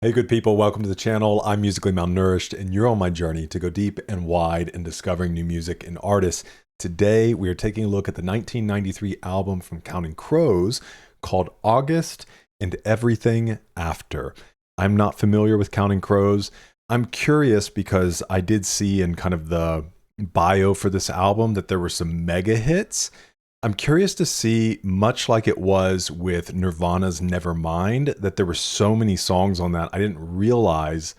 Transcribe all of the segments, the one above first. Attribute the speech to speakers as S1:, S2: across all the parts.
S1: Hey, good people, welcome to the channel. I'm Musically Malnourished, and you're on my journey to go deep and wide in discovering new music and artists. Today, we are taking a look at the 1993 album from Counting Crows called August and Everything After. I'm not familiar with Counting Crows. I'm curious because I did see in kind of the bio for this album that there were some mega hits. I'm curious to see, much like it was with Nirvana's Nevermind, that there were so many songs on that. I didn't realize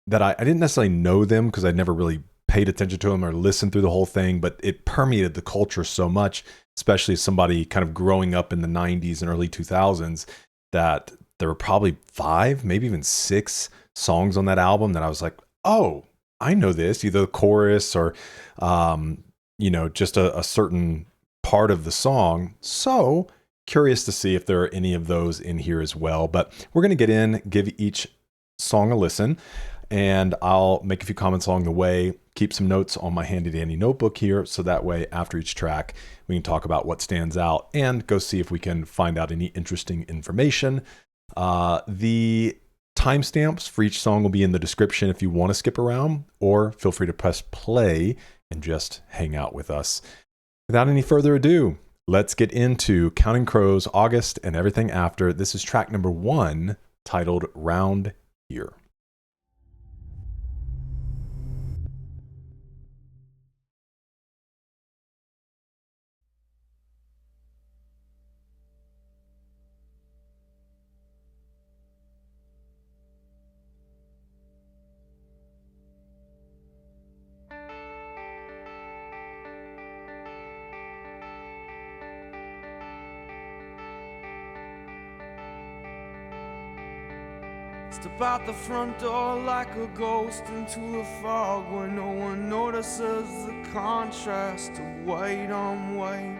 S1: that I didn't necessarily know them because I'd never really paid attention to them or listened through the whole thing, but it permeated the culture so much, especially as somebody kind of growing up in the 90s and early 2000s, that there were probably 5, maybe even 6 songs on that album that I was like, oh, I know this, either the chorus or, just a certain part of the song. So curious to see if there are any of those in here as well. But we're going to get in, give each song a listen, and I'll make a few comments along the way, keep some notes on my handy dandy notebook here. So that way, after each track, we can talk about what stands out and go see if we can find out any interesting information. The timestamps for each song will be in the description if you want to skip around, or feel free to press play and just hang out with us. Without any further ado, let's get into Counting Crows, August, and Everything After. This is track number 1, titled Round Here.
S2: Step out the front door like a ghost into the fog where no one notices the contrast of white on white.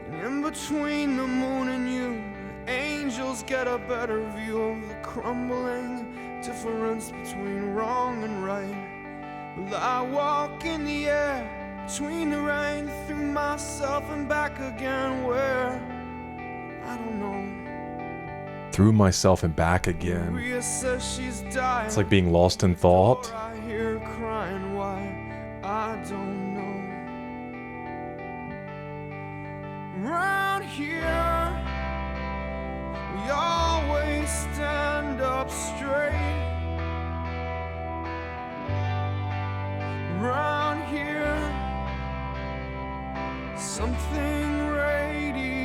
S2: And in between the moon and you, the angels get a better view of the crumbling difference between wrong and right. Well, I walk in the air between the rain, through myself and back again, where I don't know.
S1: Through myself and back again. It's like being lost in thought.
S2: I hear her crying, why I don't know. Round here, we always stand up straight. Round here, something radiates.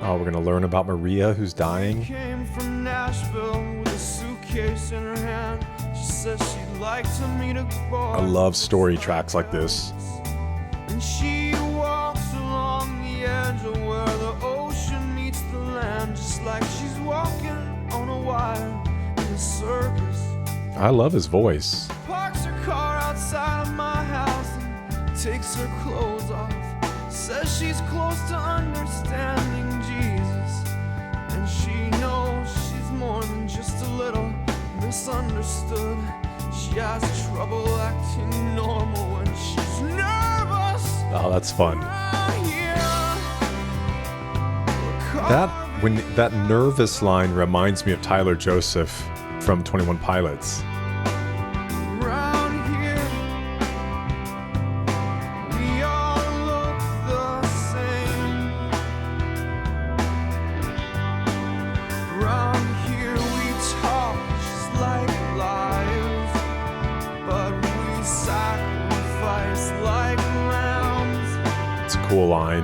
S1: Oh, we're going to learn about Maria, who's dying.
S2: She came from Nashville with a suitcase in her hand. She says she'd like to meet a boy.
S1: I love story tracks like this.
S2: And she walks along the edge of where the ocean meets the land, just like she's walking on a wire in a circus.
S1: I love his voice.
S2: Parks her car outside of my house and takes her clothes off. Says she's close to understanding Jesus, and she knows she's more than just a little misunderstood. She has trouble acting normal when she's nervous.
S1: Oh, that's fun. That nervous line reminds me of Tyler Joseph from 21 Pilots. Cool line.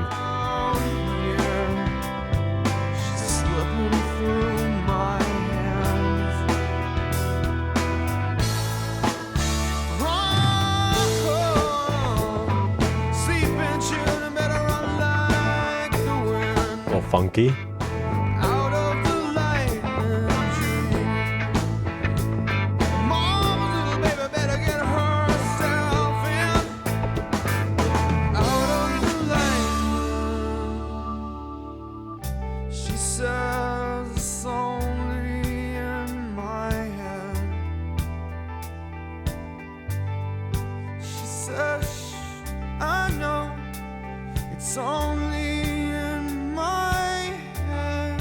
S1: A little funky.
S2: I know it's only in my head.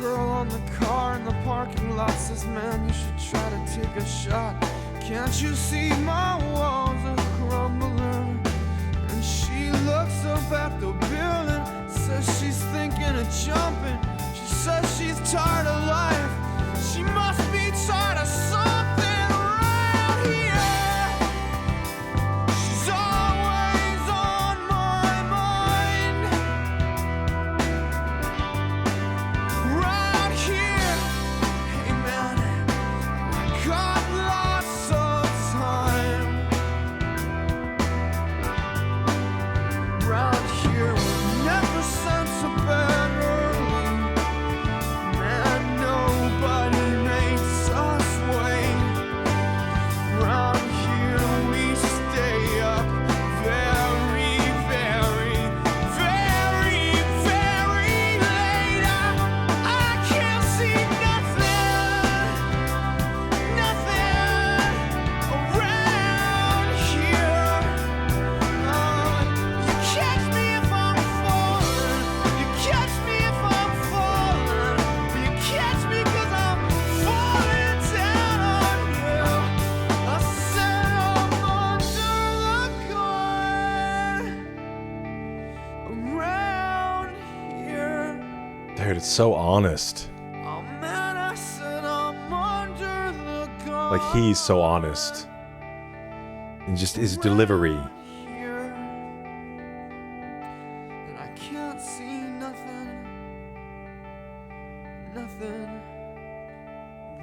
S2: girl on the car in the parking lot says, man, you should try to take a shot. Can't you see my walls are crumbling? And she looks up at the building, says she's thinking of jumping. She says she's tired of life. She must be tired of something around here. She's always on my mind. Right here, hey man, I got lots of time. Round here, never sense a better lead. Man, nobody makes us wait. Round here, we stay up very, very, very, very late. I can't see nothing around here. You catch me if I'm falling. You catch me if I'm falling. You catch me 'cause I'm falling down on you. I said I'm under the gun around here.
S1: Dude, it's so honest.
S2: Oh man, I said I'm under the gun.
S1: Like, he's so honest. And just his delivery.
S2: Here. And I can't see nothing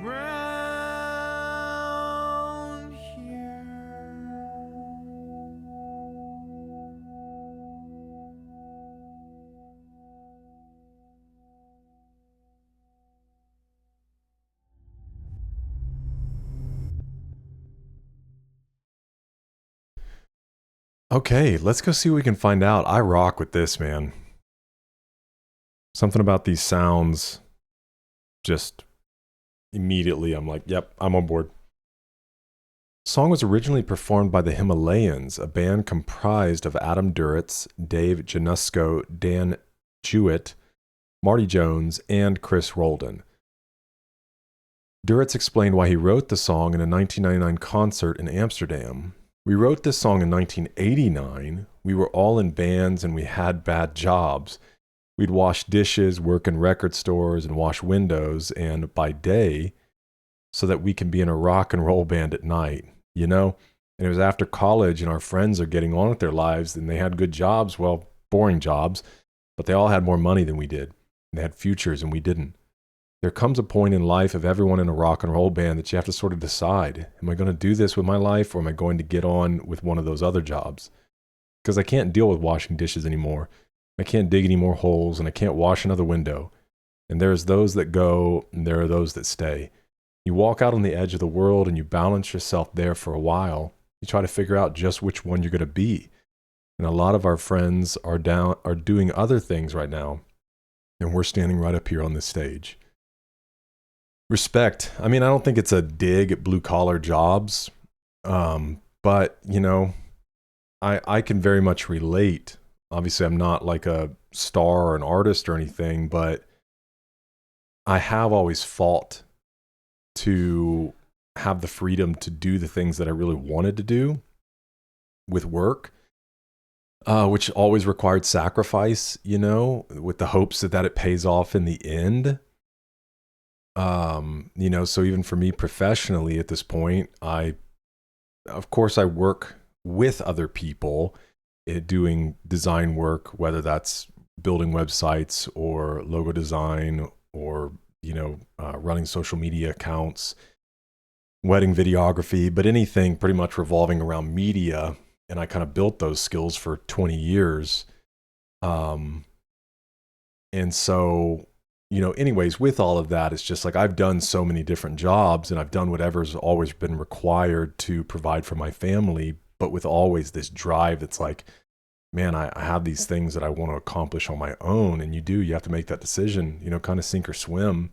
S2: round here.
S1: Okay, let's go see what we can find out. I rock with this, man. Something about these sounds, just immediately I'm like, yep, I'm on board. Song was originally performed by the Himalayans, a band comprised of Adam Duritz, Dave Janusko, Dan Jewett, Marty Jones, and Chris Roldan. Duritz explained why he wrote the song in a 1999 concert in Amsterdam. We wrote this song in 1989. We were all in bands and we had bad jobs. We'd wash dishes, work in record stores, and wash windows, and by day, so that we can be in a rock and roll band at night, you know? And it was after college and our friends are getting on with their lives and they had good jobs, well, boring jobs, but they all had more money than we did. And they had futures and we didn't. There comes a point in life of everyone in a rock and roll band that you have to sort of decide, am I going to do this with my life or am I going to get on with one of those other jobs? Because I can't deal with washing dishes anymore. I can't dig any more holes and I can't wash another window. And there's those that go and there are those that stay. You walk out on the edge of the world and you balance yourself there for a while. You try to figure out just which one you're going to be. And a lot of our friends are doing other things right now. And we're standing right up here on this stage. Respect. I mean, I don't think it's a dig at blue collar jobs. But, you know, I can very much relate. Obviously, I'm not like a star or an artist or anything, but I have always fought to have the freedom to do the things that I really wanted to do with work, which always required sacrifice, you know, with the hopes that it pays off in the end. You know, so even for me professionally at this point, of course I work with other people doing design work, whether that's building websites or logo design or, you know, running social media accounts, wedding videography, but anything pretty much revolving around media. And I kind of built those skills for 20 years. And so, you know, anyways, with all of that, it's just like I've done so many different jobs and I've done whatever's always been required to provide for my family, but with always this drive that's like, man, I have these things that I want to accomplish on my own. And you have to make that decision, you know, kind of sink or swim.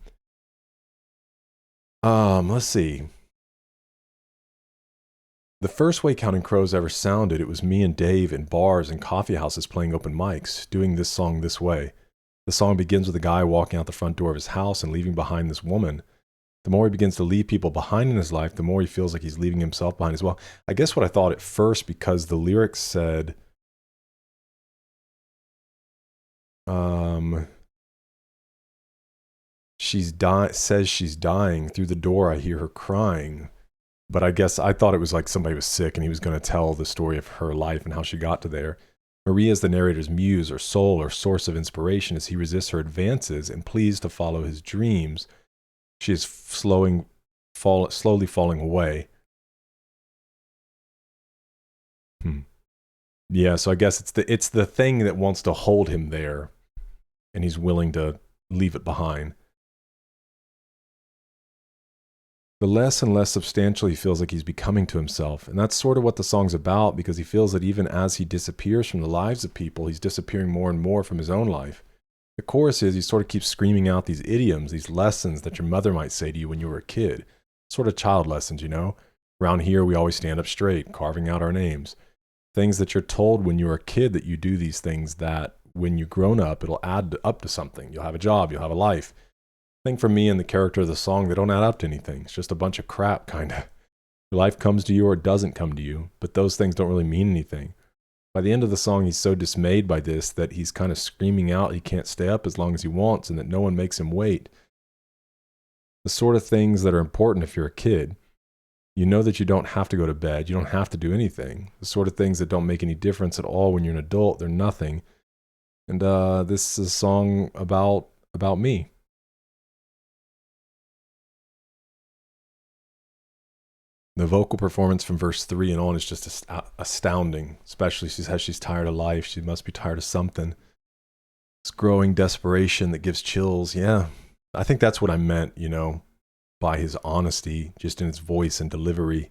S1: Let's see. The first way Counting Crows ever sounded, it was me and Dave in bars and coffee houses playing open mics, doing this song this way. The song begins with a guy walking out the front door of his house and leaving behind this woman. The more he begins to leave people behind in his life, the more he feels like he's leaving himself behind as well. I guess what I thought at first, because the lyrics said, says she's dying. Through the door, I hear her crying. But I guess I thought it was like somebody was sick and he was going to tell the story of her life and how she got to there. Maria is the narrator's muse or soul or source of inspiration as he resists her advances and pleads to follow his dreams. She is slowly falling away. Yeah, so I guess it's the thing that wants to hold him there, and he's willing to leave it behind. The less and less substantial he feels like he's becoming to himself, and that's sort of what the song's about, because he feels that even as he disappears from the lives of people, he's disappearing more and more from his own life. The chorus is he sort of keeps screaming out these idioms, these lessons that your mother might say to you when you were a kid. Sort of child lessons, you know? Around here, we always stand up straight, carving out our names. Things that you're told when you're a kid that you do these things that when you're grown up, it'll add up to something. You'll have a job, you'll have a life. I think for me and the character of the song, they don't add up to anything. It's just a bunch of crap, kind of. Your life comes to you or it doesn't come to you, but those things don't really mean anything. By the end of the song, he's so dismayed by this that he's kind of screaming out he can't stay up as long as he wants and that no one makes him wait. The sort of things that are important if you're a kid. You know that you don't have to go to bed. You don't have to do anything. The sort of things that don't make any difference at all when you're an adult. They're nothing. And this is a song about me. The vocal performance from verse 3 and on is just astounding, especially as she's tired of life. She must be tired of something. This growing desperation that gives chills. Yeah, I think that's what I meant, you know, by his honesty, just in his voice and delivery.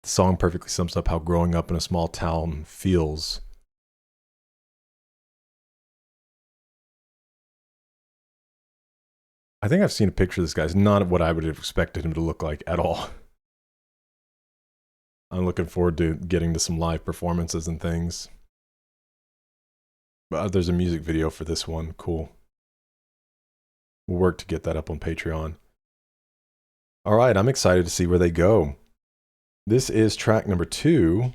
S1: The song perfectly sums up how growing up in a small town feels. I think I've seen a picture of this guy. It's not what I would have expected him to look like at all. I'm looking forward to getting to some live performances and things. But there's a music video for this one. Cool. We'll work to get that up on Patreon. All right, I'm excited to see where they go. This is track number 2,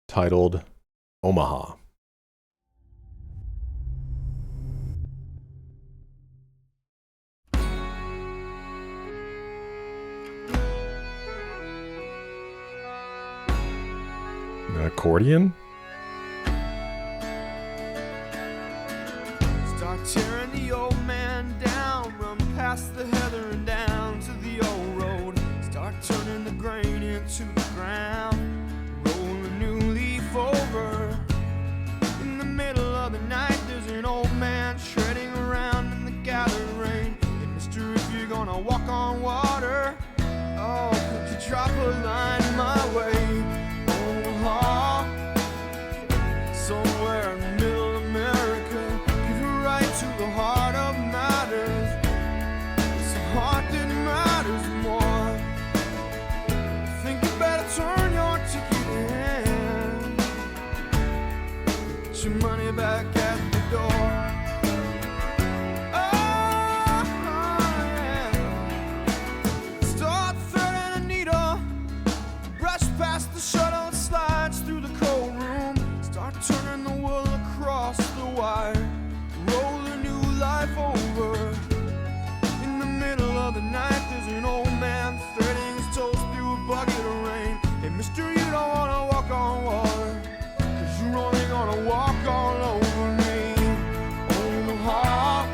S1: titled Omaha. An accordion?
S2: Start tearing the old man down, run past the heather and down to the old road. Start turning the grain into the ground, roll a new leaf over. In the middle of the night, there's an old man shredding around in the gathered rain. Hey, mister, if you're gonna walk on water, oh, could you drop a line my way? Omaha, somewhere in middle America, give it right to the heart of matters. It's the heart that matters more. I think you better turn your ticket in, get your money back at the door. Past the shuttle slides through the cold room. Start turning the wool across the wire. Roll a new life over. In the middle of the night, there's an old man threading his toes through a bucket of rain. Hey, mister, you don't wanna walk on water, 'cause you're only gonna walk all over me. Omaha,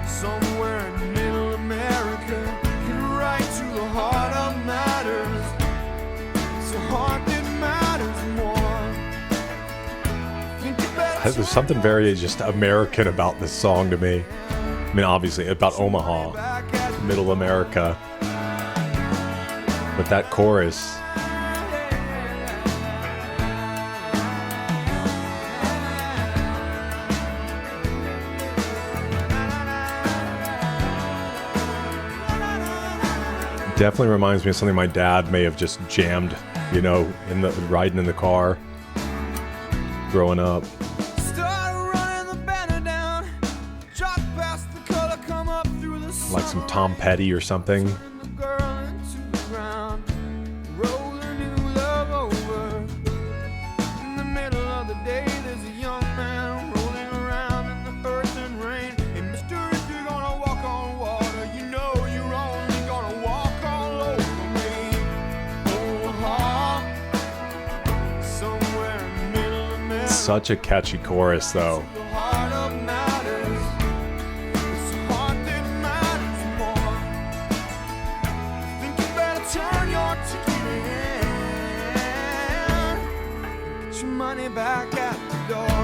S2: somewhere in middle America, get right to the heart of matters.
S1: There's something very just American about this song to me. I mean, obviously, about Omaha, middle America. But that chorus. Definitely reminds me of something my dad may have just jammed, you know, riding in the car, growing up.
S2: Start running
S1: Like some Tom Petty or something.
S2: The girl into the ground, roll a new love over. In the middle of the day, there's a young man rolling around in the earth and rain. Hey, mister, if you're gonna walk on water, you know you're only gonna walk all over me. Omaha, somewhere in the middle of America.
S1: Such a catchy chorus, though.
S2: The heart of matters. It's the heart that matters more. Think you better turn your ticket in. Get your money back at the door.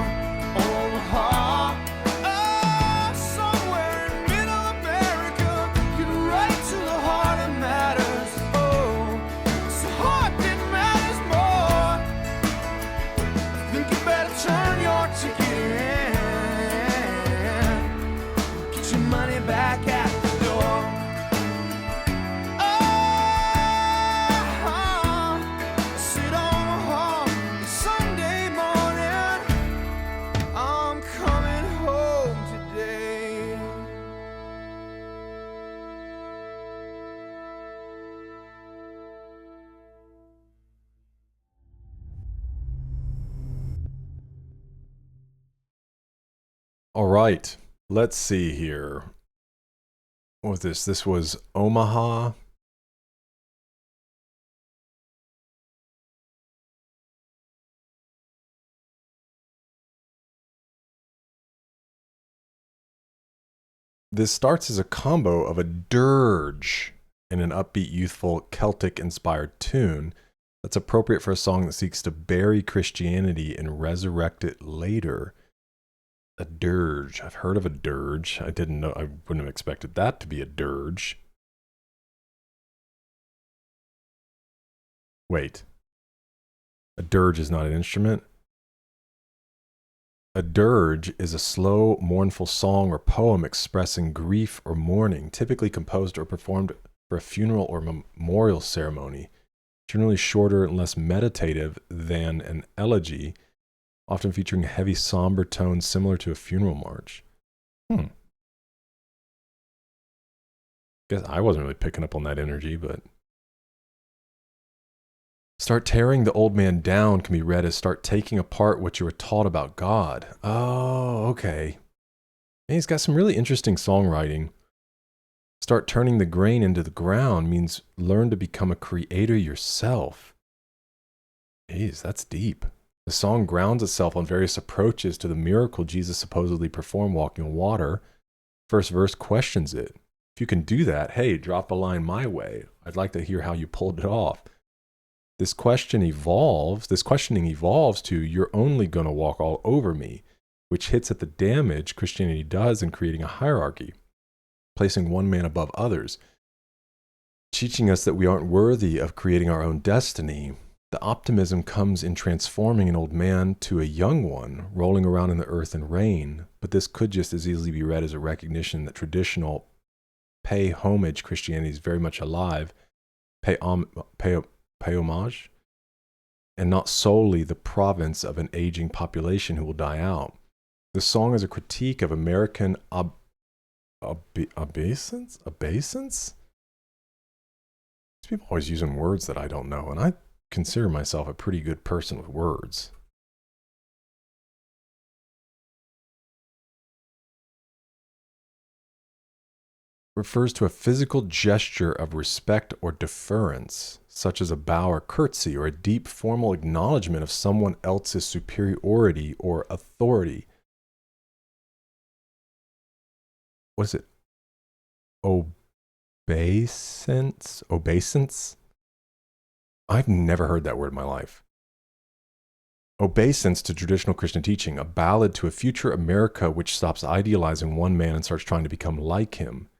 S2: Omaha. Oh, somewhere in middle America. Get right to the heart that matters. Oh, it's the heart that matters more. Think you better turn your ticket in. Get your money back at the door. Oh, sit on a hall Sunday morning. I'm coming home today.
S1: All right, let's see here. What was this? This was Omaha. This starts as a combo of a dirge and an upbeat, youthful, Celtic-inspired tune that's appropriate for a song that seeks to bury Christianity and resurrect it later. A dirge. I've heard of a dirge. I didn't know. I wouldn't have expected that to be a dirge. Wait. A dirge is not an instrument? A dirge is a slow, mournful song or poem expressing grief or mourning, typically composed or performed for a funeral or memorial ceremony, generally shorter and less meditative than an elegy, often featuring a heavy, somber tone similar to a funeral march. Guess I wasn't really picking up on that energy, but... Start tearing the old man down can be read as start taking apart what you were taught about God. Oh, okay. And he's got some really interesting songwriting. Start turning the grain into the ground means learn to become a creator yourself. Jeez, that's deep. The song grounds itself on various approaches to the miracle Jesus supposedly performed walking on water. First verse questions it. If you can do that, hey, drop a line my way. I'd like to hear how you pulled it off. This questioning evolves to, you're only going to walk all over me, which hits at the damage Christianity does in creating a hierarchy, placing one man above others, teaching us that we aren't worthy of creating our own destiny. The optimism comes in transforming an old man to a young one, rolling around in the earth and rain, but this could just as easily be read as a recognition that traditional pay homage Christianity is very much alive, pay homage, and not solely the province of an aging population who will die out. The song is a critique of American obeisance? These people always using words that I don't know, and I consider myself a pretty good person with words. Refers to a physical gesture of respect or deference, such as a bow or curtsy, or a deep formal acknowledgement of someone else's superiority or authority. What is it? Obeisance? Obeisance? I've never heard that word in my life. Obeisance to traditional Christian teaching, a ballad to a future America which stops idealizing one man and starts trying to become like him.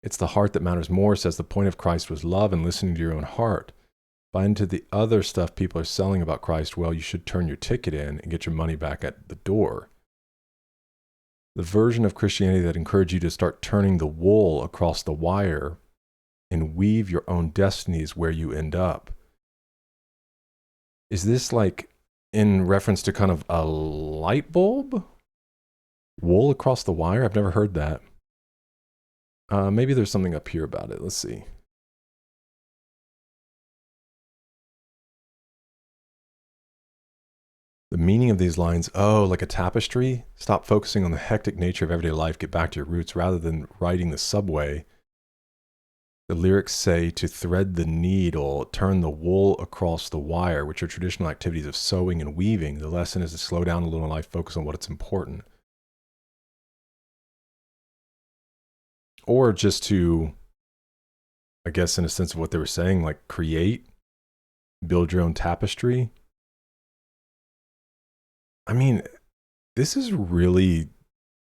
S1: It's the heart that matters more, says the point of Christ was love and listening to your own heart. Buy into the other stuff people are selling about Christ, well, you should turn your ticket in and get your money back at the door. The version of Christianity that encouraged you to start turning the wool across the wire and weave your own destinies where you end up. Is this like in reference to kind of a light bulb? Wool across the wire? I've never heard that. Maybe there's something up here about it. Let's see. The meaning of these lines, oh, like a tapestry? Stop focusing on the hectic nature of everyday life, get back to your roots rather than riding the subway. The lyrics say to thread the needle, turn the wool across the wire, which are traditional activities of sewing and weaving. The lesson is to slow down a little in life, focus on what's important. Or just to, I guess in a sense of what they were saying, like create, build your own tapestry. I mean, this is really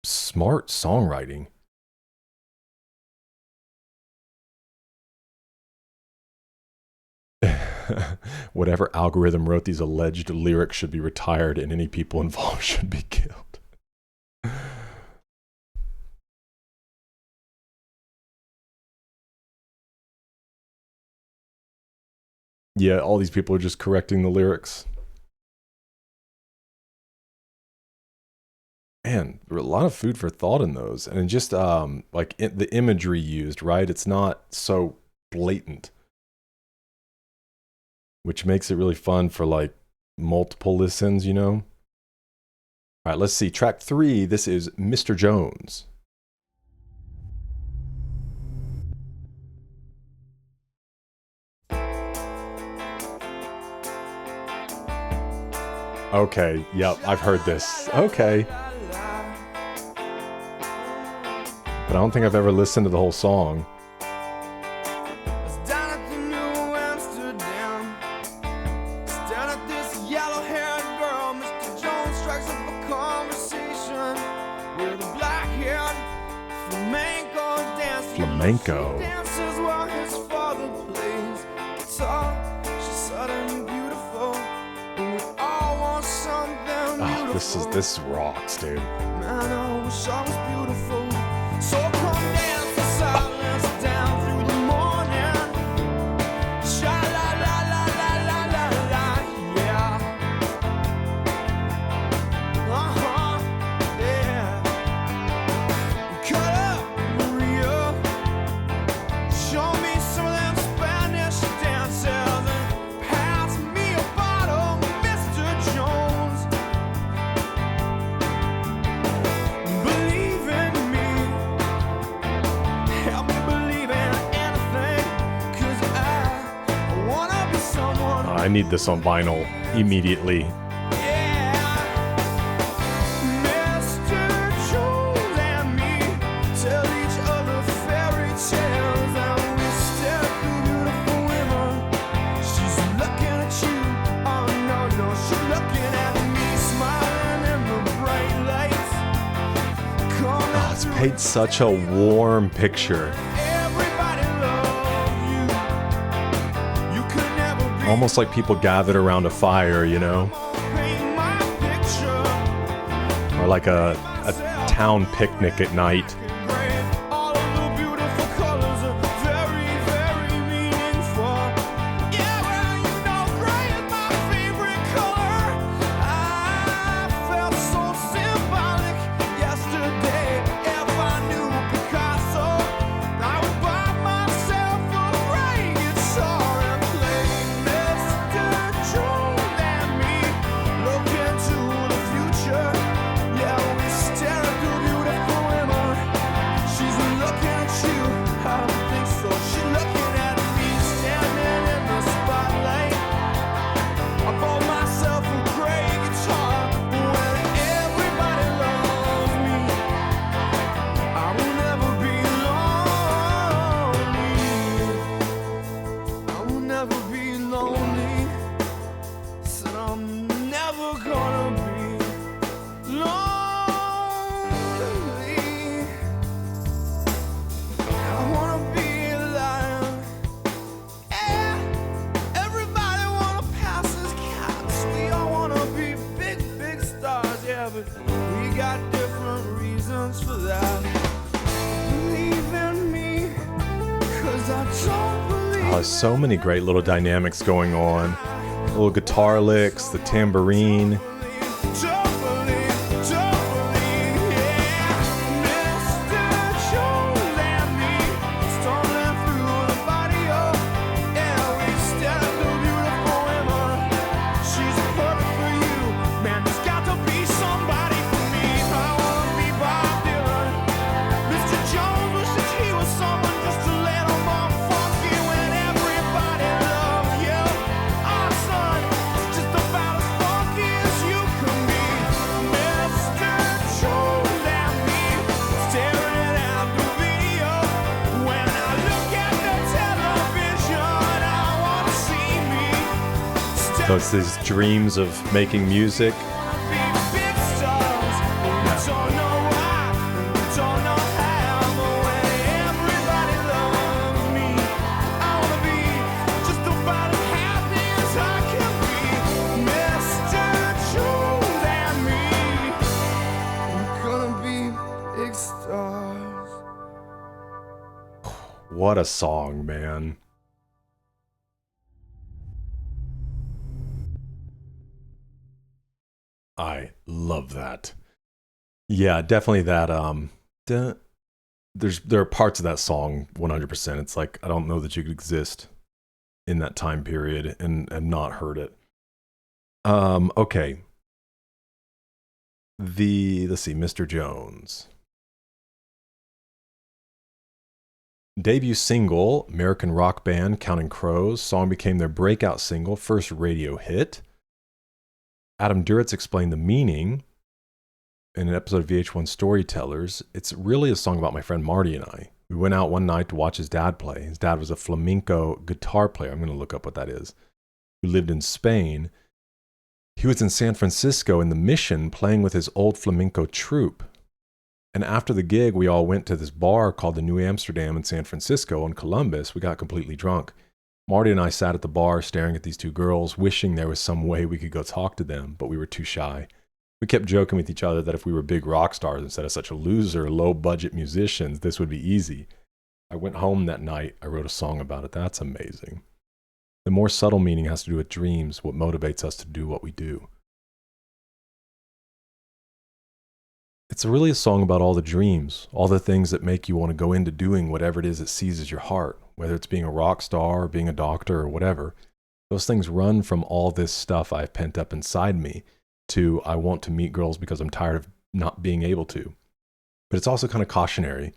S1: smart songwriting. Whatever algorithm wrote these alleged lyrics should be retired and any people involved should be killed. Yeah, all these people are just correcting the lyrics. Man, there were a lot of food for thought in those. And just like the imagery used, right? It's not so blatant, which makes it really fun for like multiple listens, you know? All right, let's see. Track 3, this is Mr. Jones. Okay, yep, I've heard this. Okay. But I don't think I've ever listened to the whole song. Flamenco. Oh, this rocks, dude. Man, I wish I was beautiful. So come dance the silence down through the morning. Sha la la la la la la la, yeah. Yeah. Cut up, Maria. Show me some of them Spanish dances and pass me a bottle, Mr. Jones. Believe in me. Help me believe in anything, 'cause I wanna be someone. I need this on vinyl immediately. Yeah. Mr. Jones and me tell each other fairy tales, and we stare at the beautiful women. She's looking at you. Oh no, no, she's looking at me, smiling in the bright lights. Oh, it's paint such a warm picture. Almost like people gathered around a fire, you know? Or like a town picnic at night. So many great little dynamics going on. Little guitar licks, the tambourine. So it's these dreams of making music. What a song, man. I love that. Yeah, definitely that there are parts of that song 100%. It's like I don't know that you could exist in that time period and not heard it. Okay. Let's see, Mr. Jones. Debut single, American rock band Counting Crows. Song became their breakout single, first radio hit. Adam Duritz explained the meaning in an episode of VH1 Storytellers. It's really a song about my friend Marty and I. We went out one night to watch his dad play. His dad was a flamenco guitar player. I'm going to look up what that is. Who lived in Spain. He was in San Francisco in the Mission playing with his old flamenco troupe. And after the gig, we all went to this bar called the New Amsterdam in San Francisco in Columbus. We got completely drunk. Marty and I sat at the bar staring at these two girls, wishing there was some way we could go talk to them, but we were too shy. We kept joking with each other that if we were big rock stars instead of such a loser, low-budget musicians, this would be easy. I went home that night. I wrote a song about it. That's amazing. The more subtle meaning has to do with dreams, what motivates us to do what we do. It's really a song about all the dreams, all the things that make you want to go into doing whatever it is that seizes your heart, whether it's being a rock star or being a doctor or whatever. Those things run from all this stuff I've pent up inside me to I want to meet girls because I'm tired of not being able to. But it's also kind of cautionary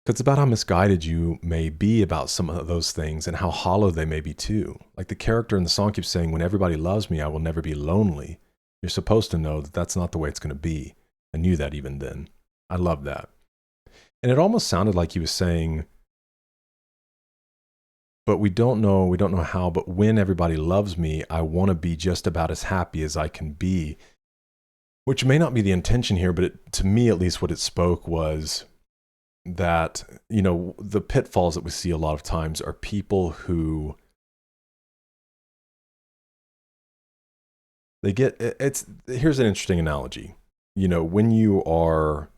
S1: because it's about how misguided you may be about some of those things and how hollow they may be too. Like the character in the song keeps saying, when everybody loves me, I will never be lonely. You're supposed to know that that's not the way it's going to be. I knew that even then. I love that. And it almost sounded like he was saying, but we don't know how, but when everybody loves me, I want to be just about as happy as I can be. Which may not be the intention here, but to me at least what it spoke was that, you know, the pitfalls that we see a lot of times are people who here's an interesting analogy. You know, when you are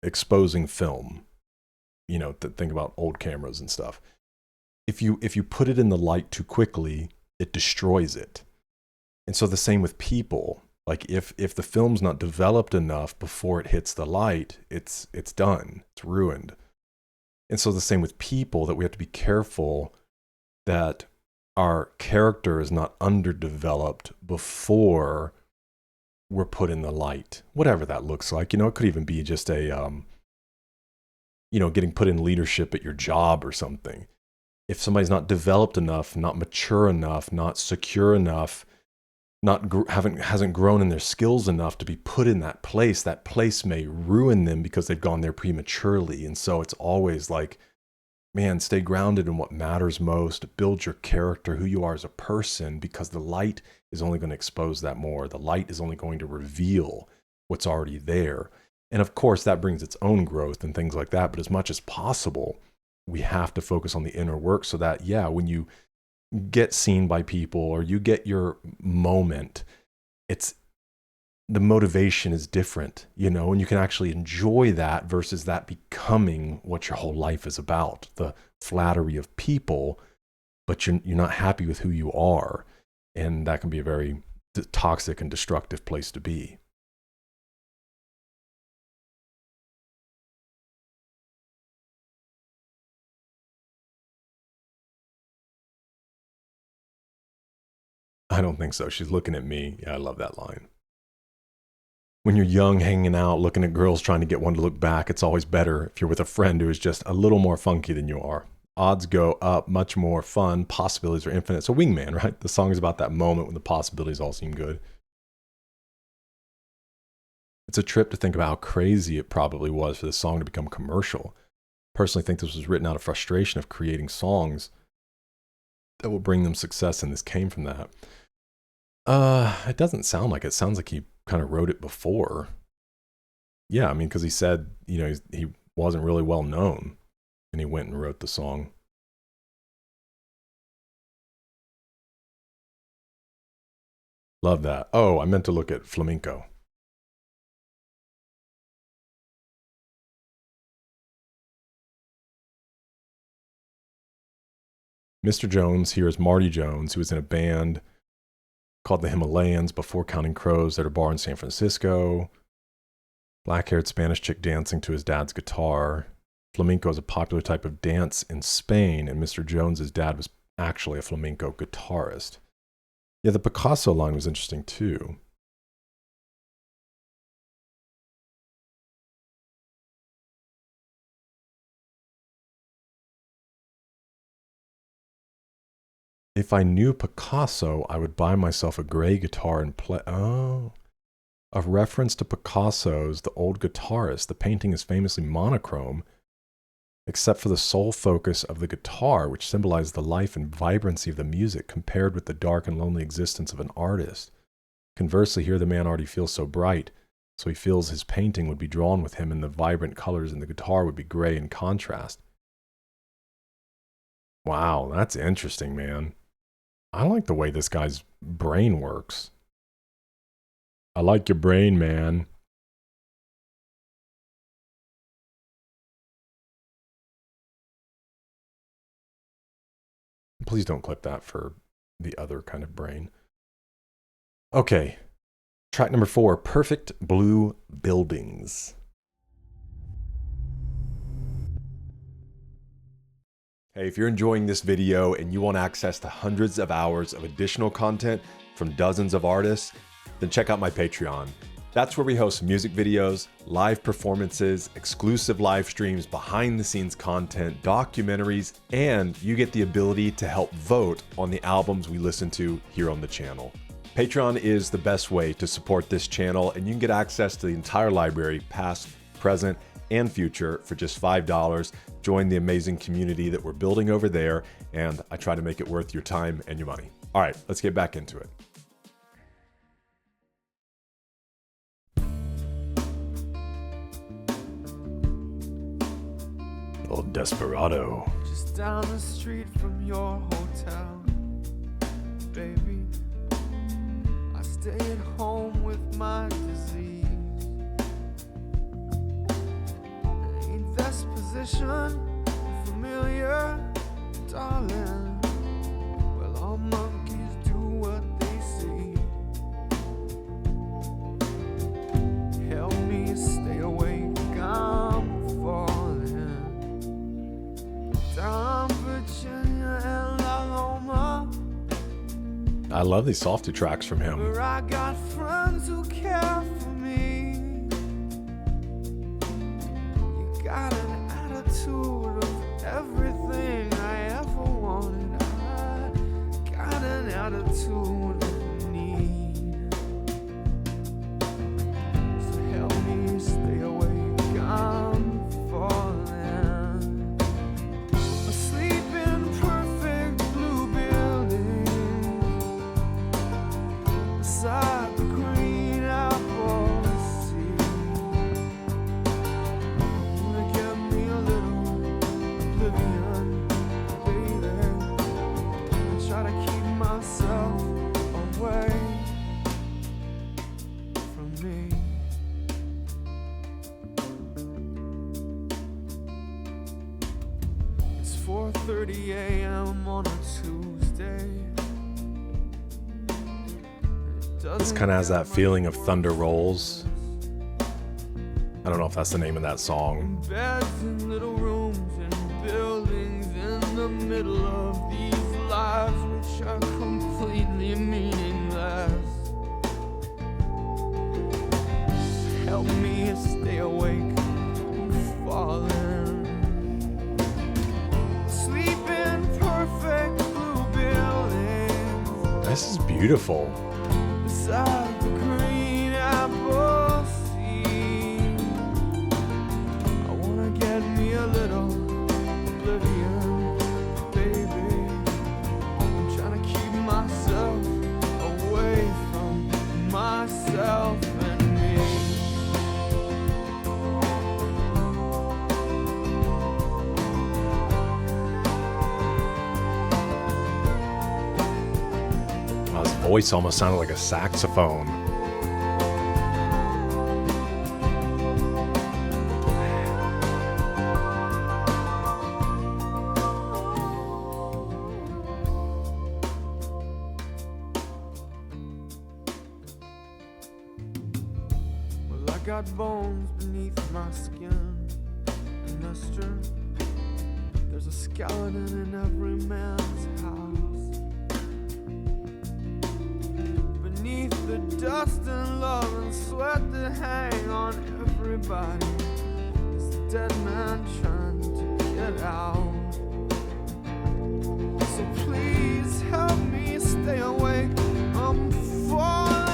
S1: exposing film, you know, think about old cameras and stuff. If you put it in the light too quickly, it destroys it. And so the same with people. Like if the film's not developed enough before it hits the light, it's done. It's ruined. And so the same with people, that we have to be careful that our character is not underdeveloped before we're put in the light, whatever that looks like. You know, it could even be just a, you know, getting put in leadership at your job or something. If somebody's not developed enough, not mature enough, not secure enough, hasn't grown in their skills enough to be put in that place may ruin them because they've gone there prematurely. And so it's always like, man, stay grounded in what matters most, build your character, who you are as a person, because the light is only going to expose that more. The light is only going to reveal what's already there. And of course, that brings its own growth and things like that. But as much as possible, we have to focus on the inner work so that, yeah, when you get seen by people or you get your moment, the motivation is different, you know, and you can actually enjoy that versus that becoming what your whole life is about, the flattery of people, but you're not happy with who you are. And that can be a very toxic and destructive place to be. I don't think so. She's looking at me. Yeah, I love that line. When you're young, hanging out, looking at girls, trying to get one to look back, it's always better if you're with a friend who is just a little more funky than you are. Odds go up, much more fun, possibilities are infinite. So Wingman, right? The song is about that moment when the possibilities all seem good. It's a trip to think about how crazy it probably was for this song to become commercial. I personally think this was written out of frustration of creating songs that will bring them success, and this came from that. It doesn't sound like it. It sounds like he kind of wrote it before. Yeah, I mean, because he said, you know, he wasn't really well known, and he went and wrote the song. Love that. Oh, I meant to look at flamenco. Mr. Jones here is Marty Jones, who was in a band called the Himalayans before Counting Crows at a bar in San Francisco. Black-haired Spanish chick dancing to his dad's guitar. Flamenco is a popular type of dance in Spain, and Mr. Jones's dad was actually a flamenco guitarist. Yeah, the Picasso line was interesting too. If I knew Picasso, I would buy myself a gray guitar and play. Oh, a reference to Picasso's The Old Guitarist. The painting is famously monochrome, except for the sole focus of the guitar, which symbolizes the life and vibrancy of the music compared with the dark and lonely existence of an artist. Conversely, here the man already feels so bright, so he feels his painting would be drawn with him, and the vibrant colors in the guitar would be gray in contrast. Wow, that's interesting, man. I like the way this guy's brain works. I like your brain, man. Please don't clip that for the other kind of brain. Okay. Track number 4, Perfect Blue Buildings. Hey, if you're enjoying this video and you want access to hundreds of hours of additional content from dozens of artists, then check out my Patreon. That's where we host music videos, live performances, exclusive live streams, behind the scenes content, documentaries, and you get the ability to help vote on the albums we listen to here on the channel. Patreon is the best way to support this channel, and you can get access to the entire library, past, present, and future for just $5. Join the amazing community that we're building over there, and I try to make it worth your time and your money. All right, let's get back into it. Old Desperado.
S2: Just down the street from your hotel, baby. I stay at home with my disease. Ain't this position familiar, darling? Well, all monkeys do what they see. Help me stay awake, I'm falling down Virginia and Omaha.
S1: I love these softy tracks from him.
S2: Where I got friends who care for me. You got an attitude of everything I ever wanted. I got an attitude of need. So help me stay awake, I'm falling. Asleep in perfect blue buildings beside the green apple sea. Wanna give me a little oblivion, baby. I try to keep myself away from me. It's 4:30 a.m. on a Tuesday.
S1: This kind of has that feeling of Thunder Rolls. I don't know if that's the name of that song.
S2: Beds in little rooms and buildings in the middle of these lives which are completely meaningless. Help me stay awake, I'm falling. Sleep in perfect blue buildings
S1: This is beautiful.
S2: beside the green apple sea. I wanna get me a little oblivion, baby. I'm trying to keep myself away
S1: voice almost sounded like a saxophone.
S2: Well, I got bones beneath my skin, and that's true. There's a skeleton in every man's house. Beneath the dust and love and sweat that hang on everybody, is a dead man trying to get out. So please help me stay awake. I'm falling.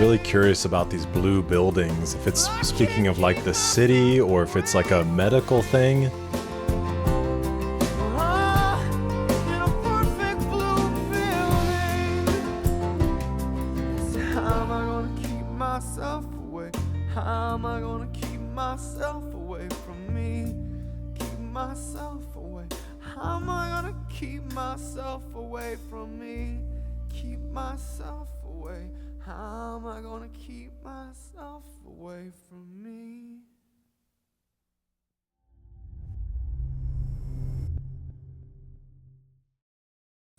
S1: Really curious about these blue buildings, if it's speaking of like the city or if it's like a medical thing.
S2: How am I gonna keep myself away? How am I gonna keep myself away from me? Keep myself away. How am I gonna keep myself away from me? Keep myself away. How am I gonna keep myself away from me?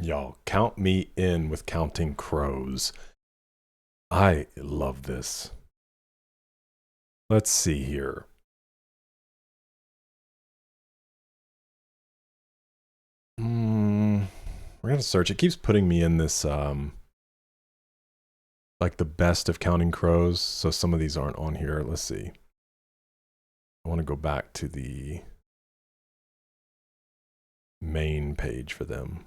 S1: Y'all, count me in with Counting Crows. I love this. Let's see here. We're gonna search. It keeps putting me in this like the best of Counting Crows, so some of these aren't on here. Let's see. I want to go back to the main page for them.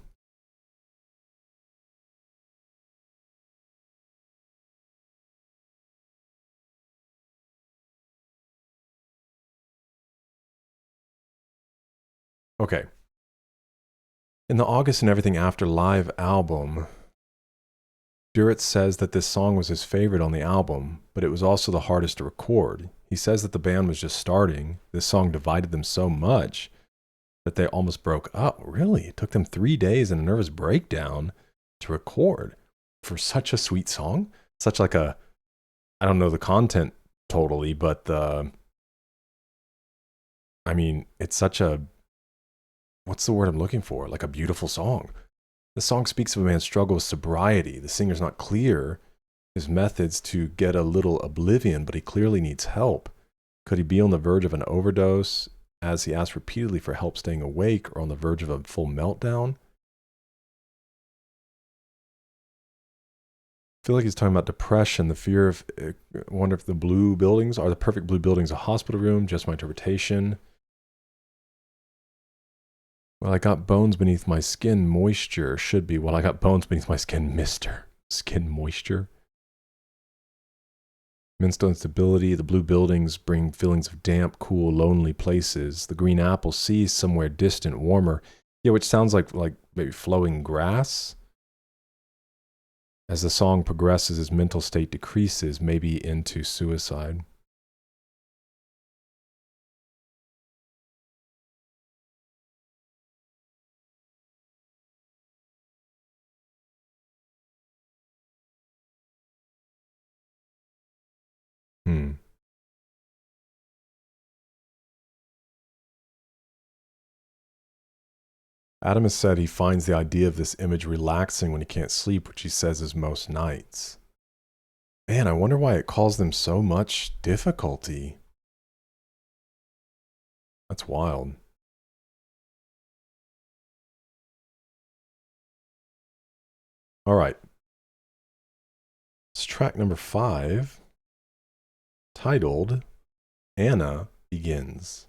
S1: Okay. In the August and Everything After live album, Durrett says that this song was his favorite on the album, but it was also the hardest to record. He says that the band was just starting. This song divided them so much that they almost broke up. Really? It took them 3 days and a nervous breakdown to record for such a sweet song. Such like a, I don't know the content totally, but it's such a, what's the word I'm looking for? Like a beautiful song. The song speaks of a man's struggle with sobriety. The singer's not clear his methods to get a little oblivion, but he clearly needs help. Could he be on the verge of an overdose as he asks repeatedly for help staying awake, or on the verge of a full meltdown? I feel like he's talking about depression, the fear of, I wonder if the blue buildings, are the perfect blue buildings a hospital room? Just my interpretation. Well, I got bones beneath my skin, moisture should be. Well, I got bones beneath my skin, Mr. Skin moisture. Mental instability, the blue buildings bring feelings of damp, cool, lonely places. The green apple sees somewhere distant, warmer. Yeah, which sounds like maybe flowing grass. As the song progresses, his mental state decreases, maybe into suicide. Adam has said he finds the idea of this image relaxing when he can't sleep, which he says is most nights. Man, I wonder why it caused them so much difficulty. That's wild. All right. It's track number 5, titled Anna Begins.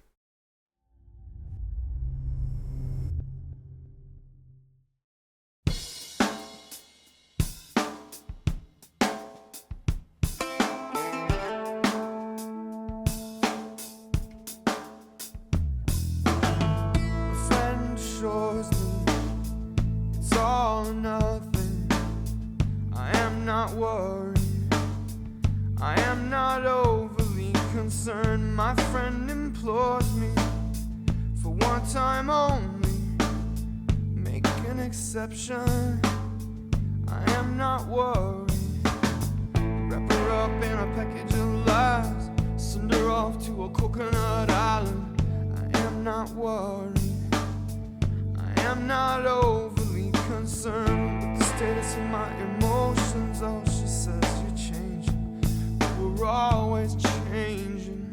S2: It's all or nothing. I am not worried. I am not overly concerned. My friend implores me for one time only. Make an exception. I am not worried. Wrap her up in a package of lies. Send her off to a coconut island. I am not worried. I am not overly concerned with the status of my emotions. Oh, she says you're changing, but we're always changing.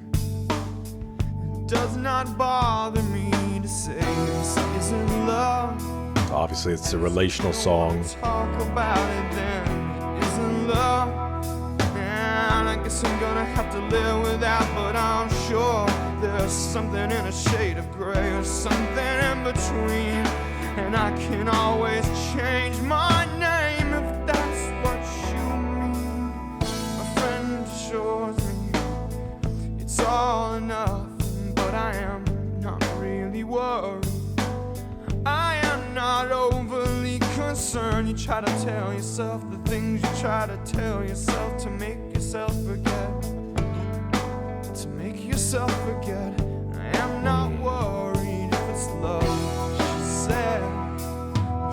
S2: It does not bother me to say this isn't love.
S1: Obviously, it's a relational song.
S2: Talk about it then. It isn't love. And I guess I'm gonna have to live with that, but I'm sure there's something in a shade of gray or something in between. And I can always change my name if that's what you mean. My friend assures me it's all or nothing, but I am not really worried. I am not overly concerned. You try to tell yourself the things you try to tell yourself to make yourself forget. To make yourself forget. I am not worried if it's love, she said.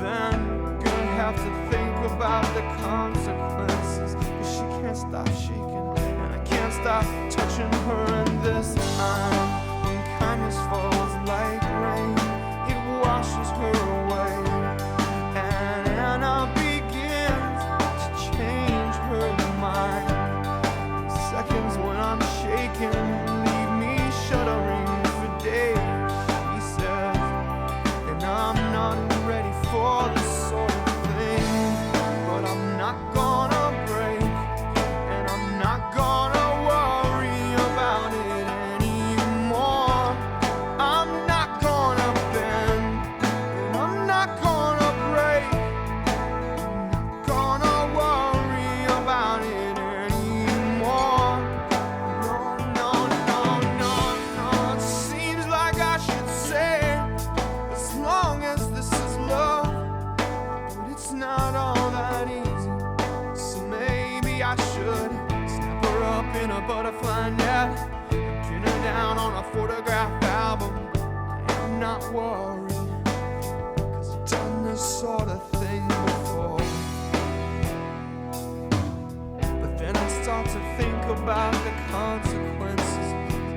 S2: Then you're gonna have to think about the consequences. Cause she can't stop shaking, and I can't stop touching her. And this time, when kindness falls like rain, it washes her away. And Anna begins to change her mind. Seconds when I'm shaking leave me shuddering for days, she says. And I'm not ready for this sort of thing, but I'm not gonna break, and I'm not gonna worry about it anymore. I'm not gonna bend, and I'm not gonna break. I'm not gonna worry about it anymore. No, no, no, no, no. It seems like I should say, as long as this is love, but it's not all that easy. So maybe I should snap her up in a butterfly net and pin her down on a photograph album. I am not worried, cause I've done this sort of thing before. But then I start to think about the consequences.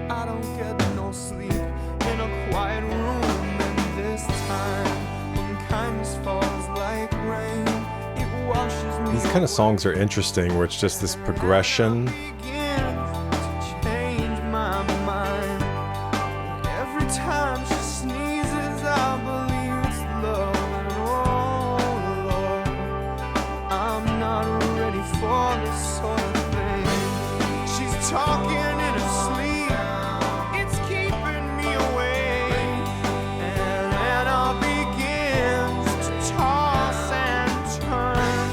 S2: I don't get no sleep in a quiet room. And this time, when kindness falls like rain, it washes me.
S1: These kind of songs are interesting, where it's just this progression.
S2: Begins to change my mind. Every time she sneezes, I believe it's love. And oh Lord, I'm not ready for this sort of thing. She's talking in her sleep, it's keeping me awake. And Anna begins to toss and turn,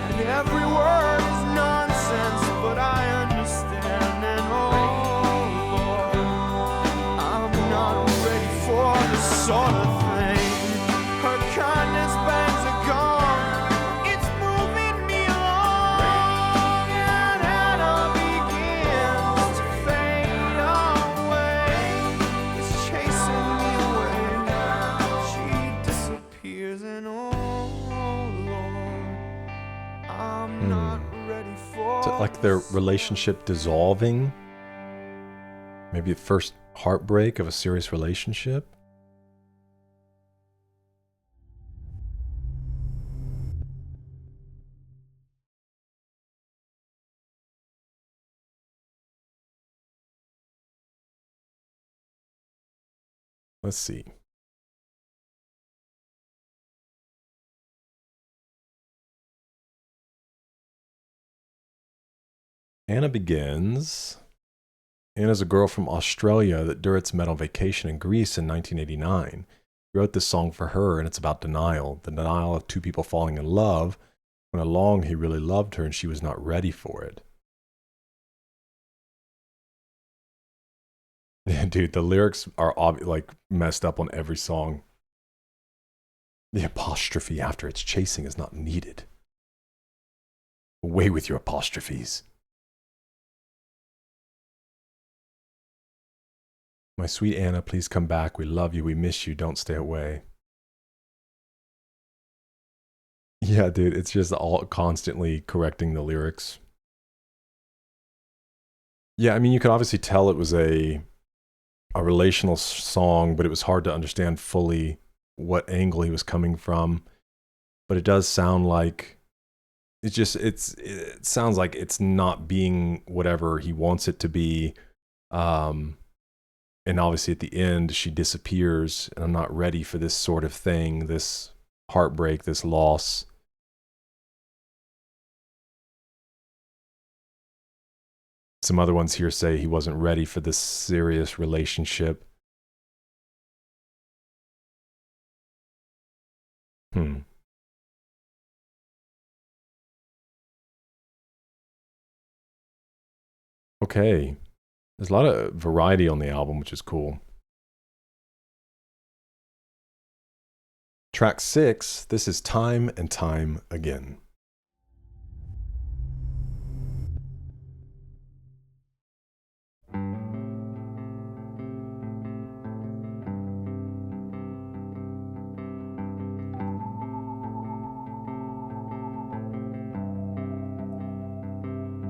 S2: and every word is nonsense, but I understand. And oh Lord, I'm not ready for this sort of thing. Her kindness bangs are gone, it's moving me along. And Anna begins to fade away, it's chasing me away. She disappears, and oh Lord, I'm not ready for
S1: Is it like their relationship dissolving? Maybe the first heartbreak of a serious relationship? Let's see. Anna begins. Anna's a girl from Australia that Duritz met on vacation in Greece in 1989. He wrote this song for her, and it's about denial. The denial of two people falling in love when along he really loved her and she was not ready for it. Yeah, dude, the lyrics are like messed up on every song. The apostrophe after its chasing is not needed. Away with your apostrophes. My sweet Anna, please come back. We love you. We miss you. Don't stay away. Yeah, dude, it's just all constantly correcting the lyrics. Yeah, I mean, you could obviously tell it was a relational song, but it was hard to understand fully what angle he was coming from. But it does sound like it sounds like it's not being whatever he wants it to be. And obviously at the end, she disappears, and I'm not ready for this sort of thing, this heartbreak, this loss. Some other ones here say he wasn't ready for this serious relationship. Okay. There's a lot of variety on the album, which is cool. Track 6, this is Time and Time Again.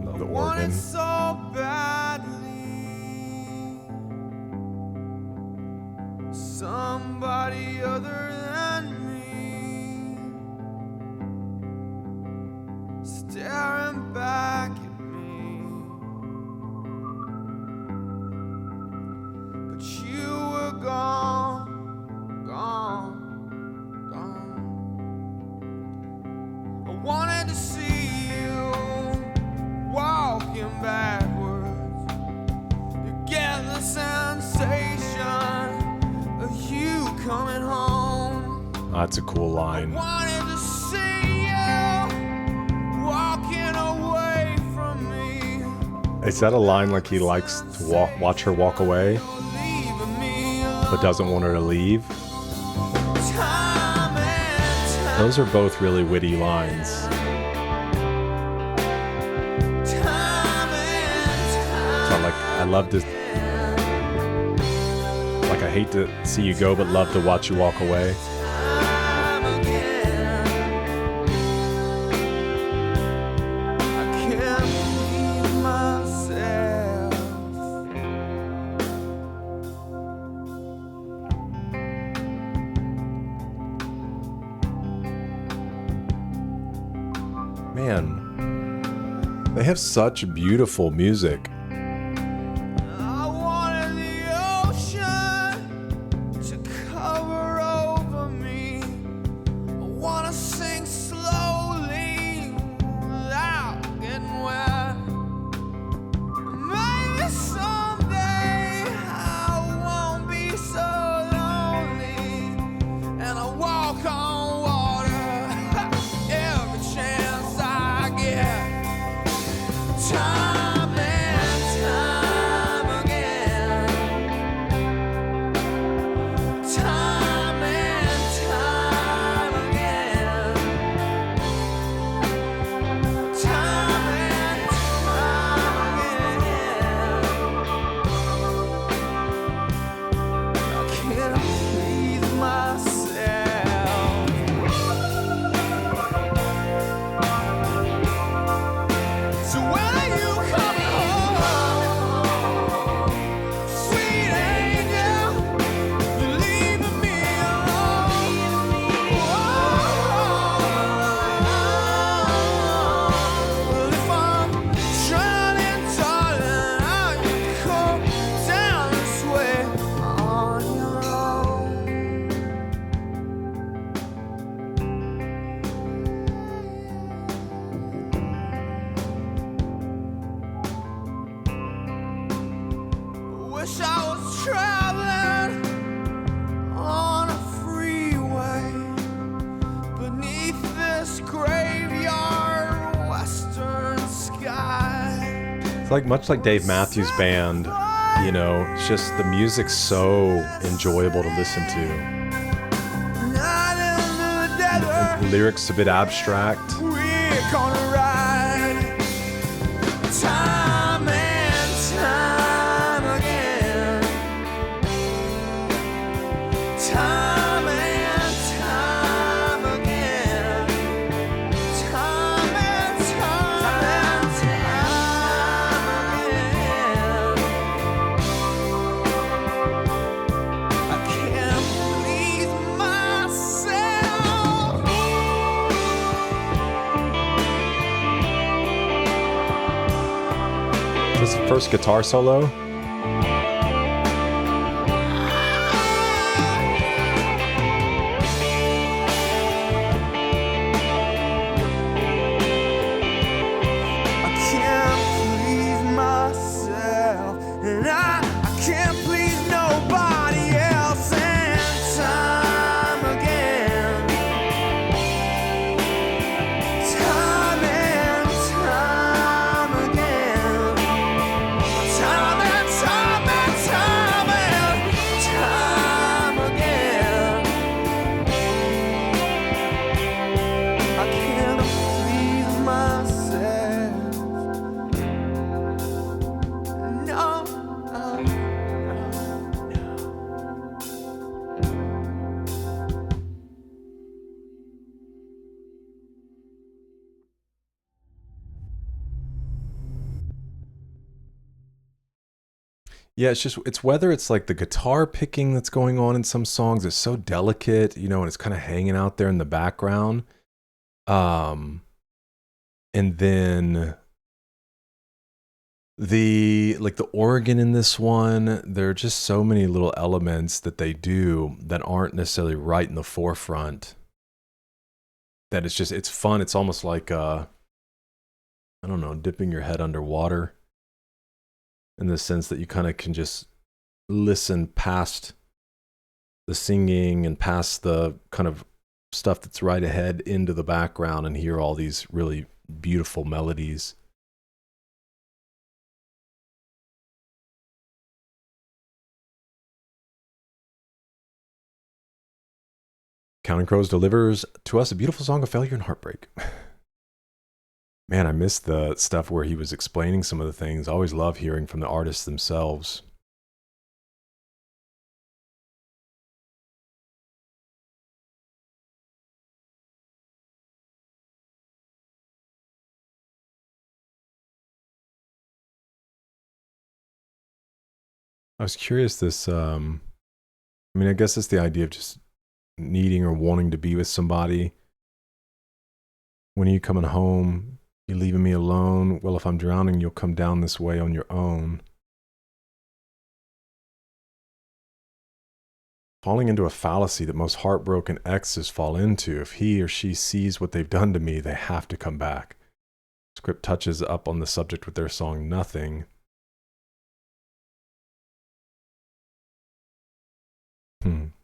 S1: Love the organ.
S2: So badly, somebody other than me, staring back at me, but you were gone, gone, gone. I wanted to see you walking backwards, you get the sensation of you coming home.
S1: That's a cool line.
S2: I wanted to see you walking away from me.
S1: Is that a line like he likes to watch her walk away, but doesn't want her to leave? Those are both really witty lines. I love to, like, I hate to see you go, but love to watch you walk away. Man, they have such beautiful music.
S2: Time and
S1: like much like Dave Matthews Band, you know, it's just the music's so enjoyable to listen to. And the lyrics a bit abstract.
S2: We're gonna ride time and time again. Time and time again. Time and time again. I can't please myself.
S1: This is the first guitar solo.
S2: I can't please myself, and I can't please nobody else. And time again, time and time again, time and time and time and time again. I can't please myself. No, no, no.
S1: Yeah, it's whether it's like the guitar picking that's going on in some songs is so delicate, you know, and it's kind of hanging out there in the background. And then the organ in this one, there are just so many little elements that they do that aren't necessarily right in the forefront. That it's fun. It's almost like I don't know, dipping your head underwater, in the sense that you kind of can just listen past the singing and past the kind of stuff that's right ahead into the background and hear all these really beautiful melodies. Counting Crows delivers to us a beautiful song of failure and heartbreak. Man, I missed the stuff where he was explaining some of the things. I always love hearing from the artists themselves. I was curious I mean, I guess it's the idea of just needing or wanting to be with somebody. When are you coming home? You leaving me alone? Well, if I'm drowning, you'll come down this way on your own. Falling into a fallacy that most heartbroken exes fall into. If he or she sees what they've done to me, they have to come back. Script touches up on the subject with their song Nothing.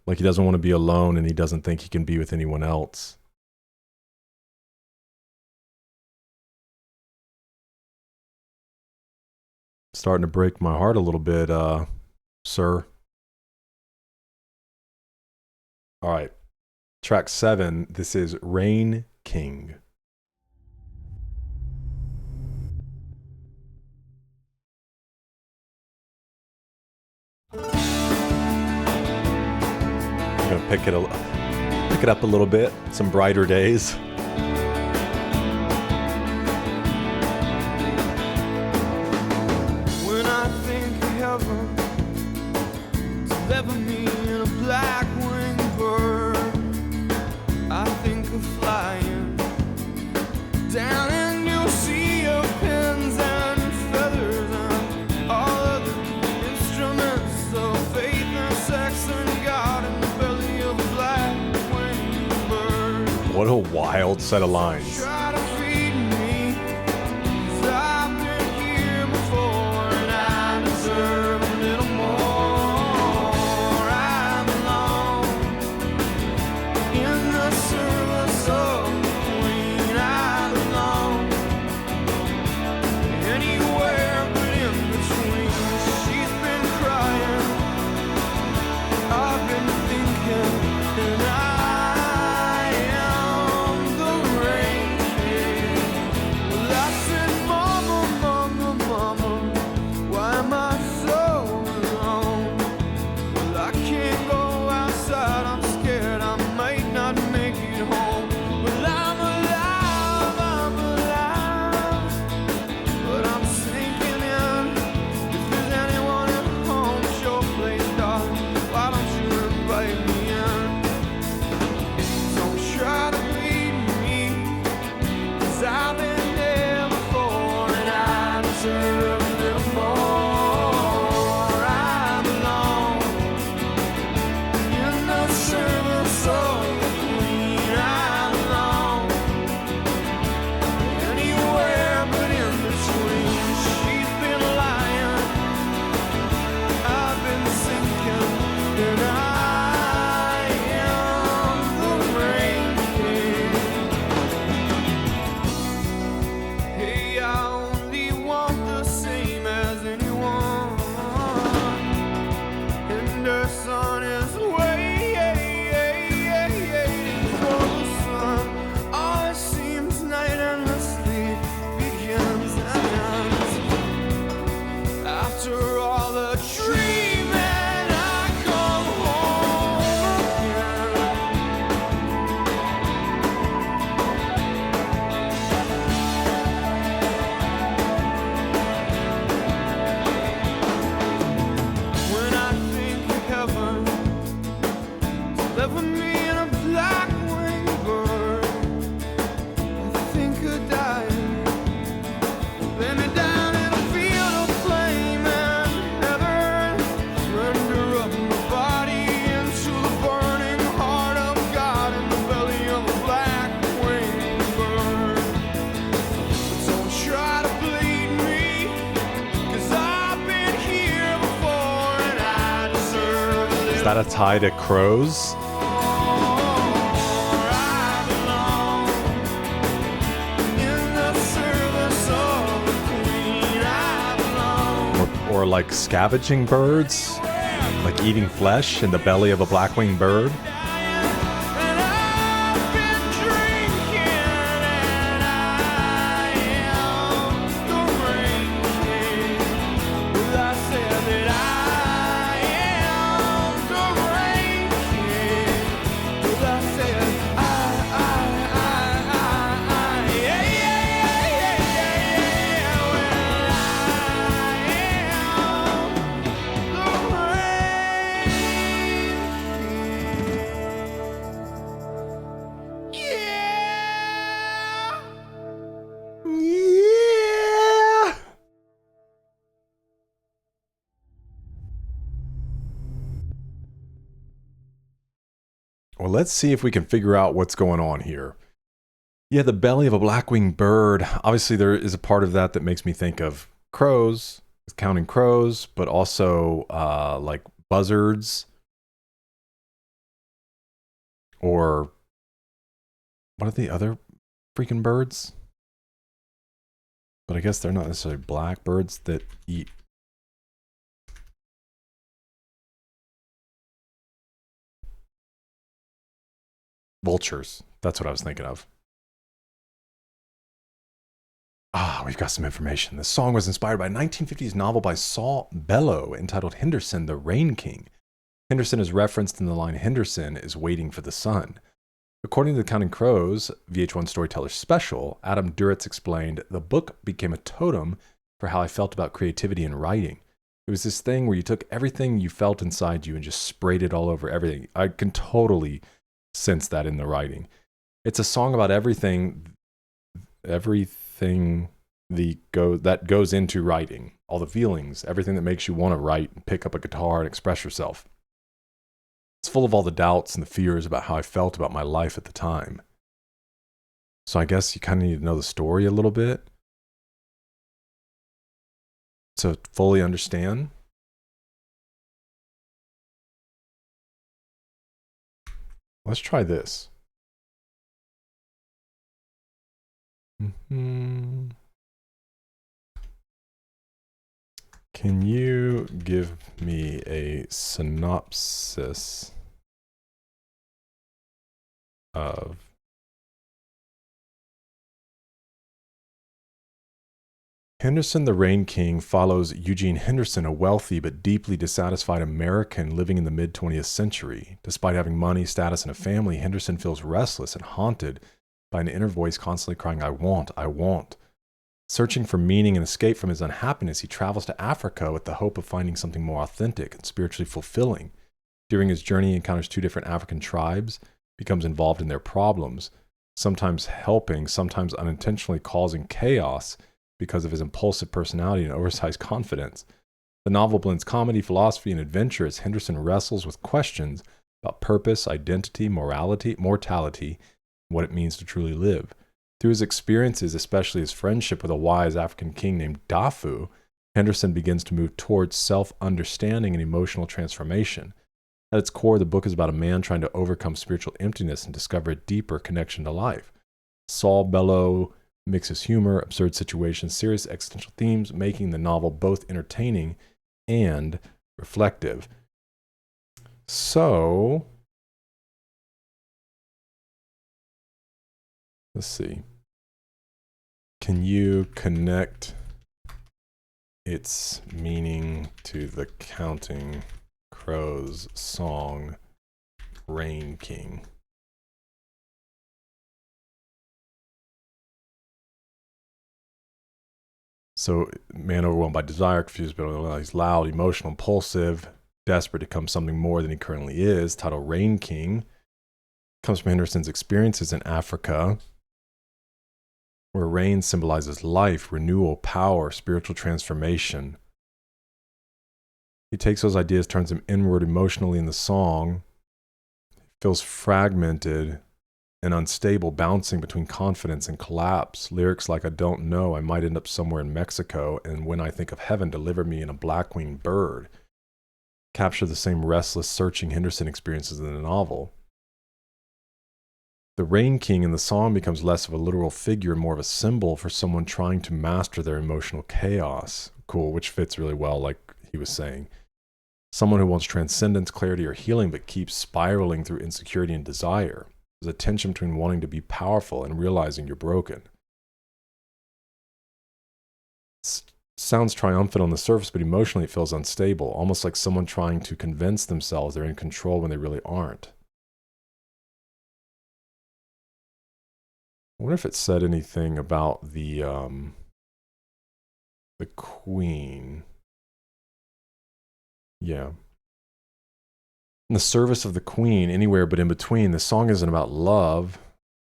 S1: Like he doesn't want to be alone and he doesn't think he can be with anyone else. Starting to break my heart a little bit, sir. All right. Track 7. This is Rain King. I'm gonna pick it up a little bit. Some brighter days.
S2: When I think of heaven, deliver me in a black winged bird. I think of flying down in your sea of pins and feathers and all of the instruments of faith and sex and God in the belly of a black winged bird.
S1: What a wild set of lines.
S2: Try to feed me, 'cause I've been here before and I deserve a little more. I belong in the service of the Queen. I belong anywhere but Cover me in a black-winged bird. I think of dying. Lay me down in a field of flame and heather. Render up my body into the burning heart of God in the belly of a black-winged bird. But don't try to bleed me, 'cause I've been here before and I deserve to live.
S1: Is that a tie to Crows? Or like scavenging birds? Like eating flesh in the belly of a black-winged bird? Yeah! Well, let's see if we can figure out what's going on here. Yeah, the belly of a black-winged bird. Obviously, there is a part of that that makes me think of crows, counting crows, but also like buzzards. Or what are the other freaking birds? But I guess they're not necessarily black birds that eat. Vultures. That's what I was thinking of. We've got some information. This song was inspired by a 1950s novel by Saul Bellow entitled Henderson, the Rain King. Henderson is referenced in the line, Henderson is waiting for the sun. According to the Counting Crows VH1 Storyteller Special, Adam Duritz explained, the book became a totem for how I felt about creativity and writing. It was this thing where you took everything you felt inside you and just sprayed it all over everything. I can totally sense that in the writing. It's a song about everything that goes into writing. All the feelings, everything that makes you want to write and pick up a guitar and express yourself. It's full of all the doubts and the fears about how I felt about my life at the time. So I guess you kind of need to know the story a little bit to fully understand. Let's try this. Can you give me a synopsis of Henderson the Rain King follows Eugene Henderson, a wealthy but deeply dissatisfied American living in the mid-20th century. Despite having money, status, and a family, Henderson feels restless and haunted by an inner voice constantly crying, I want, I want. Searching for meaning and escape from his unhappiness, he travels to Africa with the hope of finding something more authentic and spiritually fulfilling. During his journey, he encounters two different African tribes, becomes involved in their problems, sometimes helping, sometimes unintentionally causing chaos because of his impulsive personality and oversized confidence. The novel blends comedy, philosophy, and adventure as Henderson wrestles with questions about purpose, identity, morality, mortality, and what it means to truly live. Through his experiences, especially his friendship with a wise African king named Dafu, Henderson begins to move towards self-understanding and emotional transformation. At its core, the book is about a man trying to overcome spiritual emptiness and discover a deeper connection to life. Saul Bellow mixes humor, absurd situations, serious existential themes, making the novel both entertaining and reflective. So, let's see. Can you connect its meaning to the Counting Crows song, Rain King? So, man overwhelmed by desire, confused, but he's loud, emotional, impulsive, desperate to become something more than he currently is, titled Rain King. Comes from Henderson's experiences in Africa, where rain symbolizes life, renewal, power, spiritual transformation. He takes those ideas, turns them inward emotionally in the song. It feels fragmented and unstable, bouncing between confidence and collapse. Lyrics like, I don't know, I might end up somewhere in Mexico, and when I think of heaven, deliver me in a black-winged bird, capture the same restless, searching Henderson experiences in the novel. The Rain King in the song becomes less of a literal figure and more of a symbol for someone trying to master their emotional chaos. Cool, which fits really well, like he was saying. Someone who wants transcendence, clarity, or healing, but keeps spiraling through insecurity and desire. There's a tension between wanting to be powerful and realizing you're broken. Sounds triumphant on the surface, but emotionally it feels unstable, almost like someone trying to convince themselves they're in control when they really aren't. I wonder if it said anything about the queen. Yeah. In the service of the queen, anywhere but in between, the song isn't about love.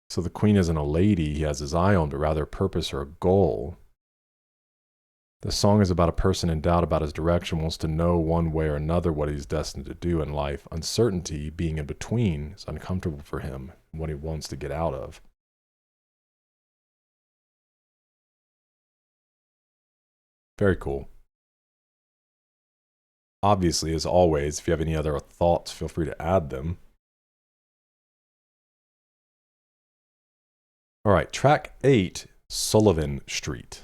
S1: So the queen isn't a lady he has his eye on, but rather a purpose or a goal. The song is about a person in doubt about his direction, wants to know one way or another what he's destined to do in life. Uncertainty, being in between, is uncomfortable for him, what he wants to get out of. Very cool. Obviously, as always, if you have any other thoughts, feel free to add them. All right, track 8, Sullivan Street.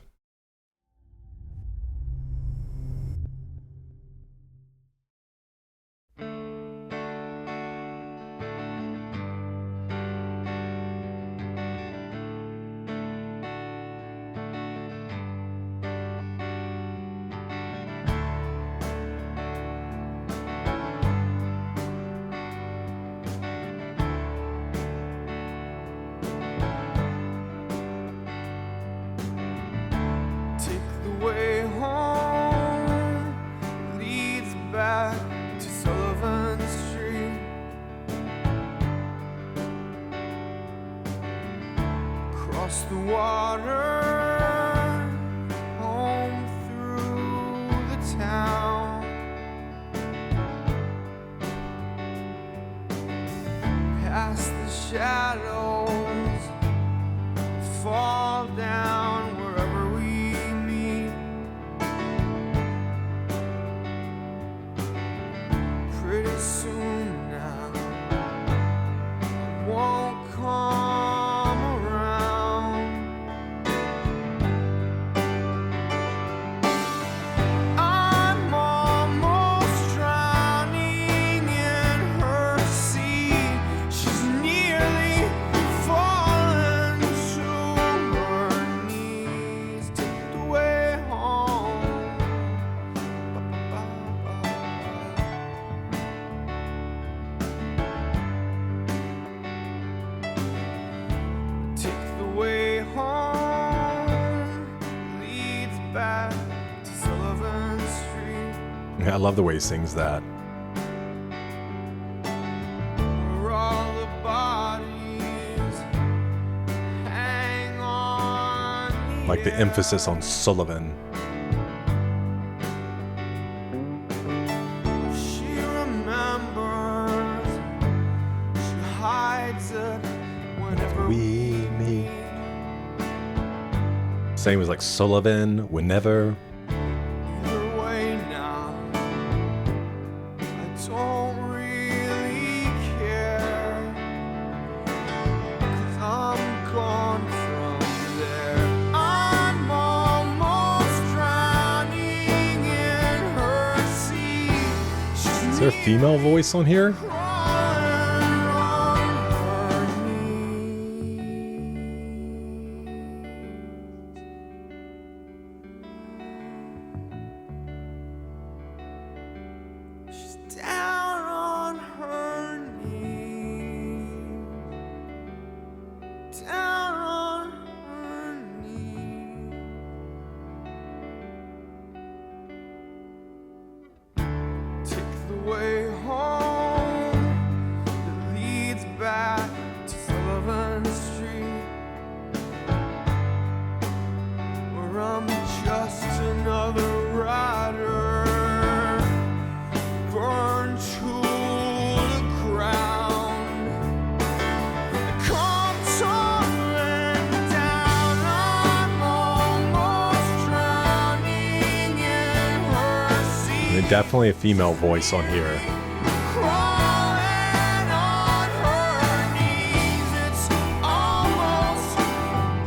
S2: To Sullivan Street, across the water, home through the town, past the shadows, fall down wherever we meet. Pretty soon now, I won't come around. I'm almost drowning in her sea. She's nearly fallen to her knees. Take the way home. Take the way home, leads back to Sullivan Street.
S1: Yeah, I love the way he sings that.
S2: Where all the bodies hang on.
S1: Like the emphasis on Sullivan.
S2: She remembers, she hides it whenever
S1: We meet. Same as like Sullivan, whenever.
S2: Either way now, I don't really care, 'cause I'm gone from there. I'm almost drowning in her sea.
S1: Is there a female voice on here?
S2: Crawling on her knees. She's down on her knees. Down on her knees. Take the way home. back to Sullivan Street, where I'm just another rider, burned to the ground. Come tumbling down, I'm almost drowning in her sea.
S1: And definitely a female voice on here.
S2: Crawling on her knees, it's almost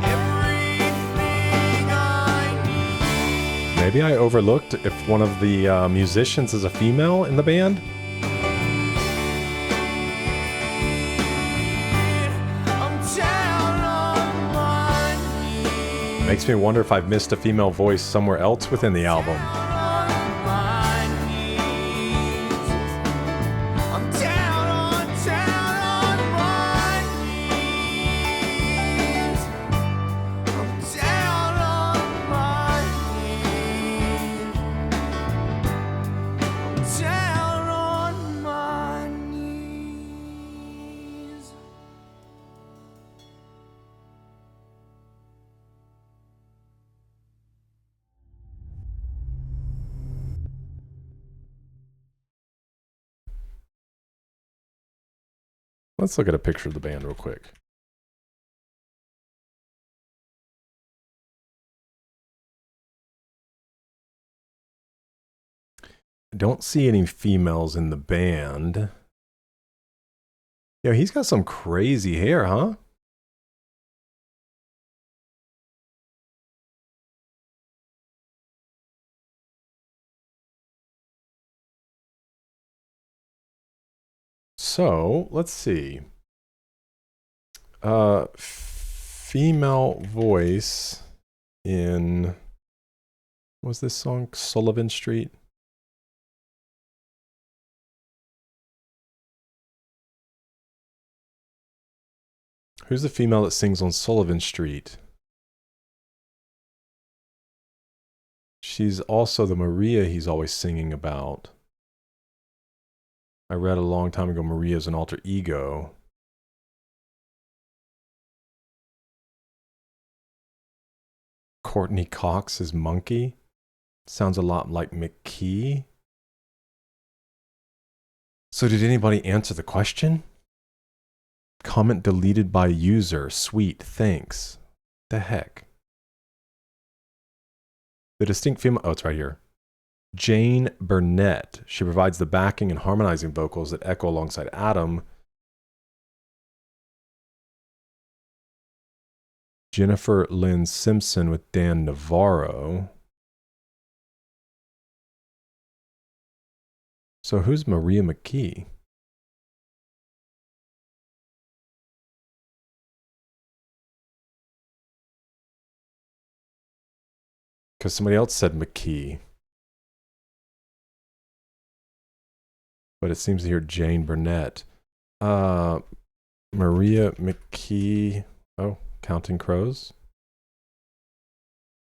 S2: everything I need.
S1: Maybe I overlooked if one of the musicians is a female in the band.
S2: I'm down on my knees.
S1: Makes me wonder if I've missed a female voice somewhere else within the album.
S2: On my knees. I'm down on my knees. I'm down on my knees. I'm down on my knees.
S1: Let's look at a picture of the band real quick. I don't see any females in the band. Yo, he's got some crazy hair, huh? So, let's see. Female voice in, what was this song? Sullivan Street? Who's the female that sings on Sullivan Street? She's also the Maria he's always singing about. I read a long time ago Maria's an alter ego. Courtney Cox is Monkey. Sounds a lot like McKee. So did anybody answer the question? Comment deleted by user. Sweet, thanks. The heck? The distinct female, oh, it's right here. Jane Burnett. She provides the backing and harmonizing vocals that echo alongside Adam. Jennifer Lynn Simpson with Dan Navarro. So who's Maria McKee? Because somebody else said McKee. But it seems to hear Jane Burnett. Maria McKee. Oh, Counting Crows.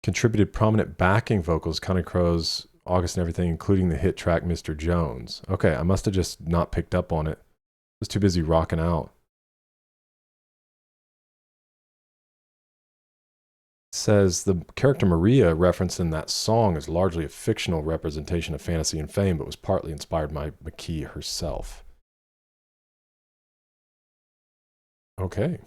S1: Contributed prominent backing vocals, Counting Crows, August and everything, including the hit track Mr. Jones. Okay, I must have just not picked up on it. I was too busy rocking out. Says the character Maria referenced in that song is largely a fictional representation of fantasy and fame, but was partly inspired by McKee herself. Okay.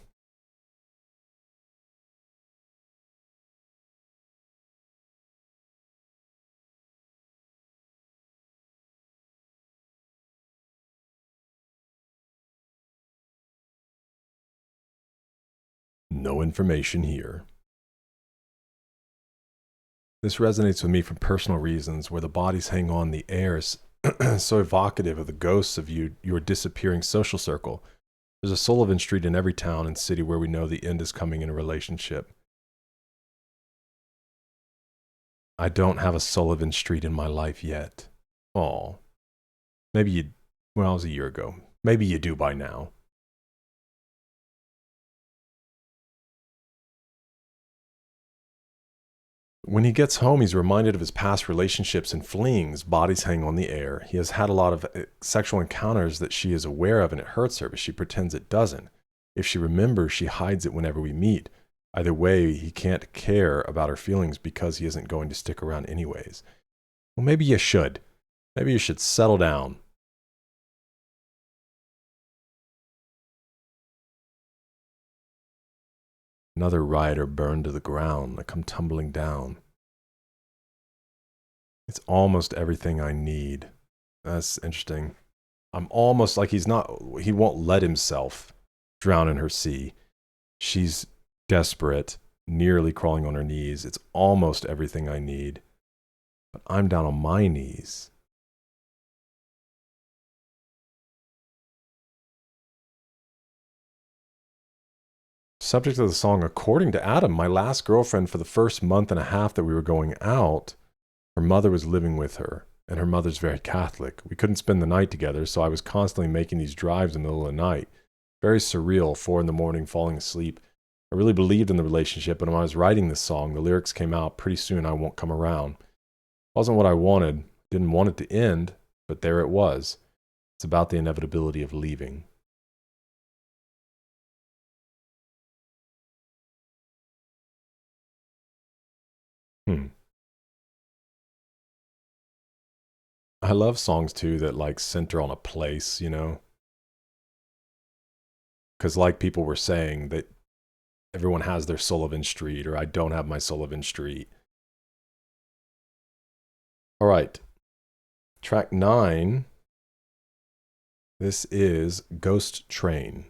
S1: No information here. This resonates with me for personal reasons, where the bodies hang on, the air is so evocative of the ghosts of your disappearing social circle. There's a Sullivan Street in every town and city where we know the end is coming in a relationship. I don't have a Sullivan Street in my life yet. Aw. Maybe you, well, it was a year ago. Maybe you do by now. When he gets home, he's reminded of his past relationships and flings. Bodies hang on the air. He has had a lot of sexual encounters that she is aware of, and it hurts her, but she pretends it doesn't. If she remembers, she hides it whenever we meet. Either way, he can't care about her feelings because he isn't going to stick around anyways. Well, maybe you should. Maybe you should settle down. Another rioter burned to the ground. I come tumbling down. It's almost everything I need. That's interesting. I'm almost like he won't let himself drown in her sea. She's desperate, nearly crawling on her knees. It's almost everything I need. But I'm down on my knees. Subject of the song, according to Adam, my last girlfriend, for the first month and a half that we were going out, her mother was living with her, and her mother's very Catholic. We couldn't spend the night together, so I was constantly making these drives in the middle of the night. Very surreal, 4 a.m, falling asleep. I really believed in the relationship, but when I was writing this song, the lyrics came out, pretty soon I won't come around. Wasn't what I wanted, didn't want it to end, but there it was. It's about the inevitability of leaving. I love songs too that like center on a place, you know? Because like people were saying that everyone has their Sullivan Street, or I don't have my Sullivan Street. All right. Track 9. This is Ghost Train.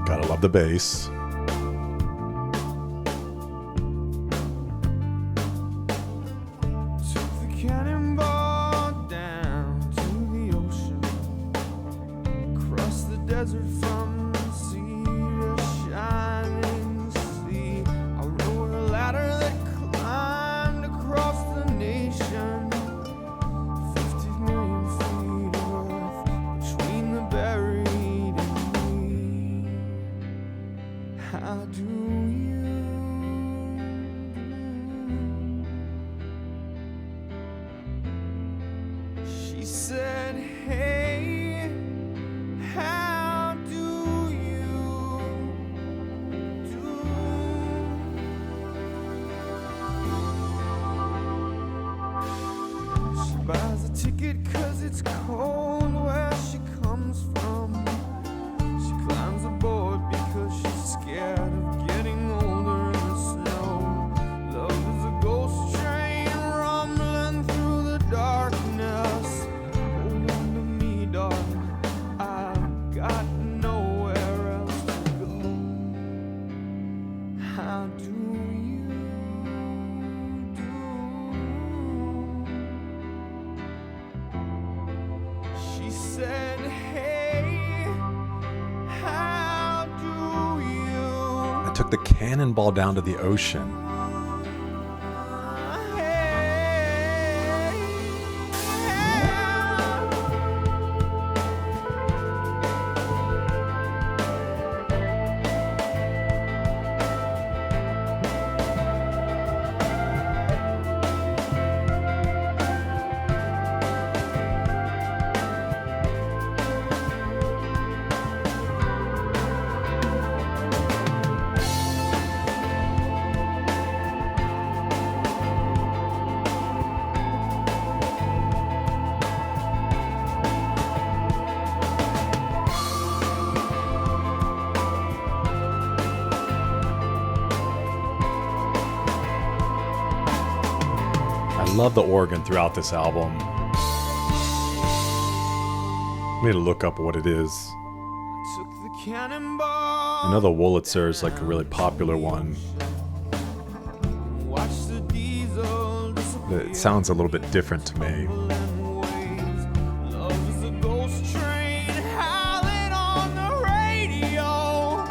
S1: Gotta love the bass.
S2: Took the cannonball down to the ocean, across the desert from the sea to shining sea. I rode a ladder that climbed across the nation, 50 million feet of earth between the buried and me. How do you do? She said, hey, how do you do? She buys a ticket 'cause it's cold where she comes from. She climbs aboard because she's scared of getting older in the snow. Love is a ghost train rumbling through the darkness. Hold on to me, darling, I've got nowhere else to go. How do you do? She said, hey, how do you?
S1: I took the cannonball down to the ocean. I love the organ throughout this album. We need to look up what it is.
S2: Took the cannonball.
S1: I know the Wurlitzer is like a really popular one.
S2: Watch the diesel disappear.
S1: It sounds a little bit different to me.
S2: Love is a ghost train howling on the radio.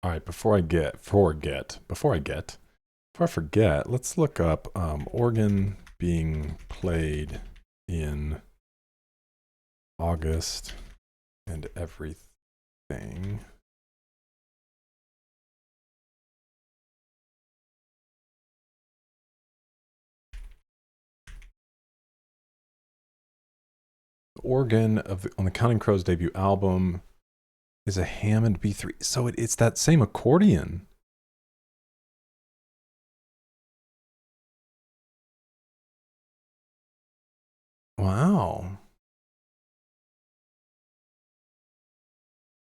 S1: All right, before I forget, let's look up organ being played in August and everything. The organ on the Counting Crows debut album is a Hammond B3. So it's that same accordion. Wow.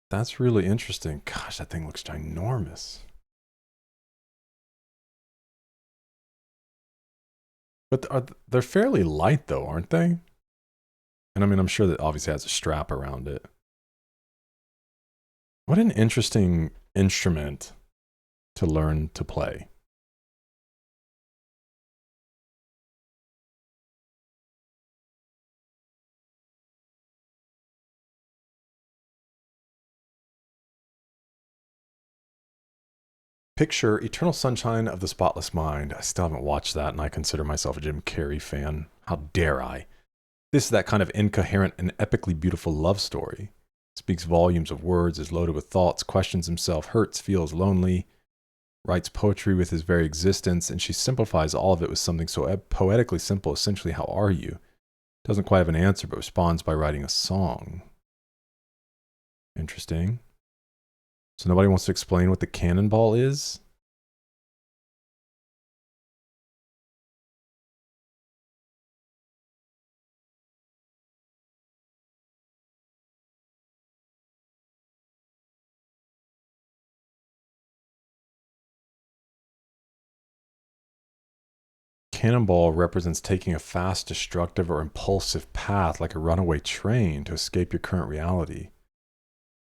S1: That's really interesting. Gosh, that thing looks ginormous. But they're fairly light though, aren't they? And I mean, I'm sure that obviously has a strap around it. What an interesting instrument to learn to play. Picture Eternal Sunshine of the Spotless Mind. I still haven't watched that, and I consider myself a Jim Carrey fan. How dare I? This is that kind of incoherent and epically beautiful love story. Speaks volumes of words, is loaded with thoughts, questions himself, hurts, feels lonely, writes poetry with his very existence, and she simplifies all of it with something so poetically simple, essentially, how are you? Doesn't quite have an answer, but responds by writing a song. Interesting. So nobody wants to explain what the cannonball is? Cannonball represents taking a fast, destructive, or impulsive path like a runaway train to escape your current reality.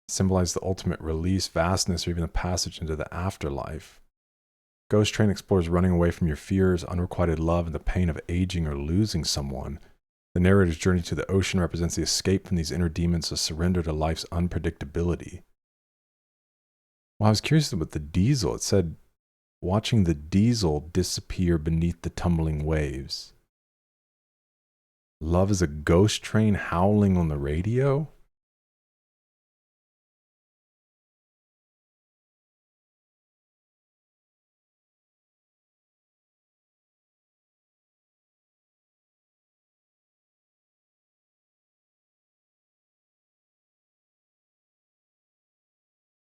S1: Symbolize the ultimate release, vastness, or even the passage into the afterlife. Ghost Train explores running away from your fears, unrequited love, and the pain of aging or losing someone. The narrator's journey to the ocean represents the escape from these inner demons, a surrender to life's unpredictability. Well, I was curious about the diesel. It said, watching the diesel disappear beneath the tumbling waves. Love is a ghost train howling on the radio?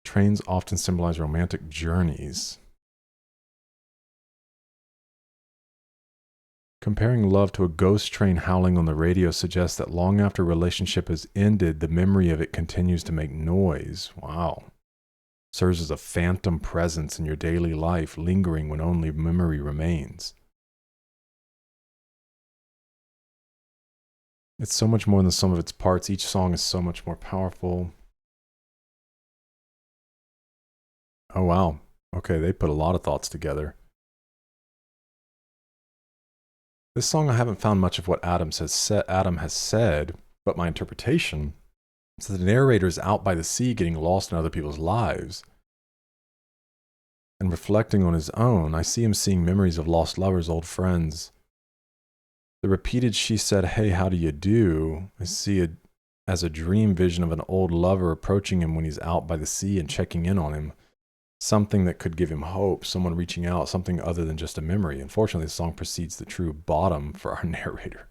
S1: Trains often symbolize romantic journeys. Comparing love to a ghost train howling on the radio suggests that long after a relationship has ended, the memory of it continues to make noise. Wow. Serves as a phantom presence in your daily life, lingering when only memory remains. It's so much more than the sum of its parts. Each song is so much more powerful. Oh, wow. Okay, they put a lot of thoughts together. This song, I haven't found much of what Adam has said, but my interpretation is that the narrator is out by the sea getting lost in other people's lives. And reflecting on his own, I see him seeing memories of lost lovers, old friends. The repeated she said, hey, how do you do? I see it as a dream vision of an old lover approaching him when he's out by the sea and checking in on him. Something that could give him hope, someone reaching out, something other than just a memory. Unfortunately, the song precedes the true bottom for our narrator.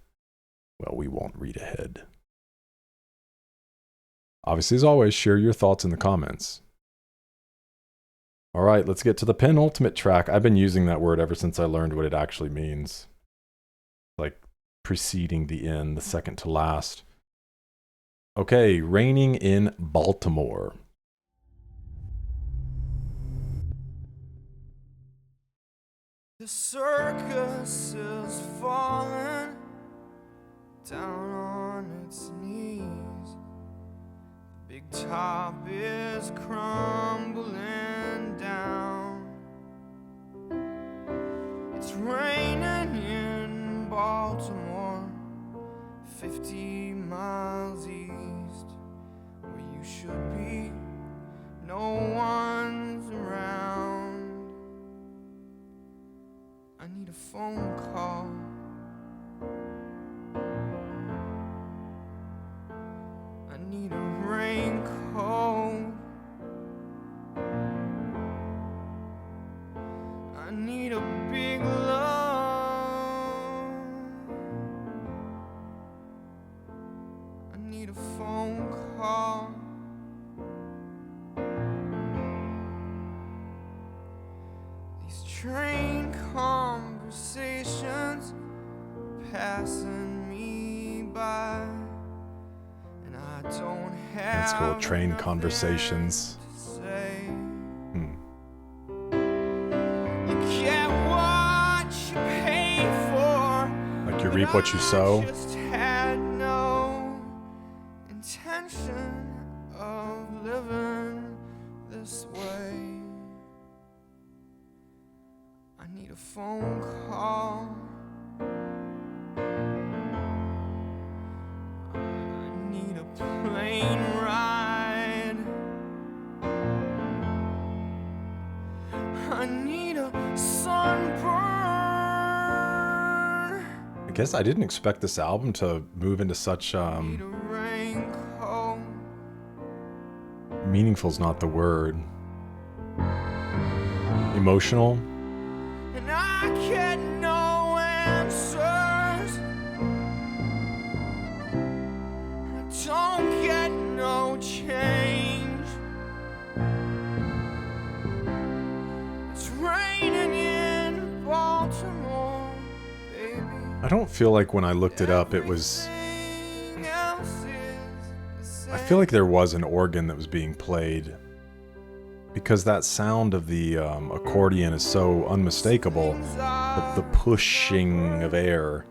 S1: Well, we won't read ahead. Obviously, as always, share your thoughts in the comments. All right, let's get to the penultimate track. I've been using that word ever since I learned what it actually means. Like preceding the end, the second to last. Okay, Raining in Baltimore.
S2: The circus is falling down on its knees. The big top is crumbling down. It's raining in Baltimore, 50 miles east, where you should be. No one's I need a phone call. I need a raincoat. I need a big love. I need a phone call. These train conversations passing me by, and I don't have
S1: That's cool. Train
S2: nothing
S1: conversations.
S2: to say.
S1: Hmm.
S2: You get what you pay for.
S1: Like you reap what you sow.
S2: I just had no intention of living this way. I need a phone call. I need a plane ride. I need a sunburn.
S1: I guess I didn't expect this album to move into such
S2: Need a raincoat.
S1: meaningful's not the word. Emotional.
S2: And I get no answers. I don't get no change. It's raining in Baltimore, baby.
S1: I don't feel like when I looked it up, it was.
S2: Everything else is the
S1: I
S2: same.
S1: feel like there was an organ that was being played because that sound of the accordion is so unmistakable. The pushing of air.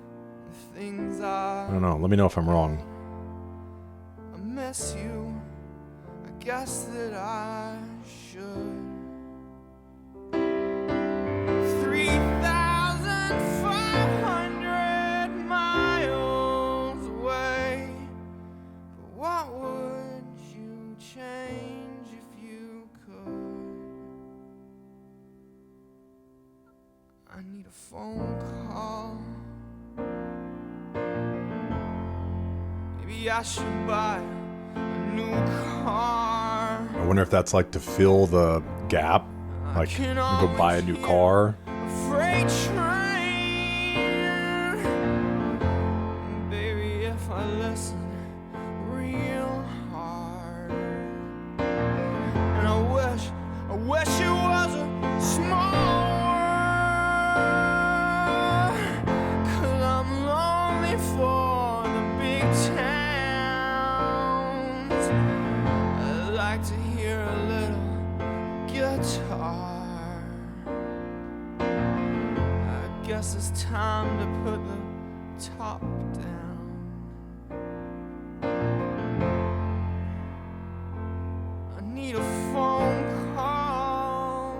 S2: Things
S1: I
S2: I
S1: don't know. Let me know if I'm wrong.
S2: miss you. I guess that I should. 3,500 miles away. But what would you change if you could? I need a phone call. Maybe I should buy a new car.
S1: I wonder if that's like to fill the gap. Like, you go buy a new car.
S2: A freight train. Baby, if I listen real hard. And I wish it was a small world. 'Cause I'm lonely for the big towns. I like to hear a little guitar. I guess it's time to put the top down. I need a phone call.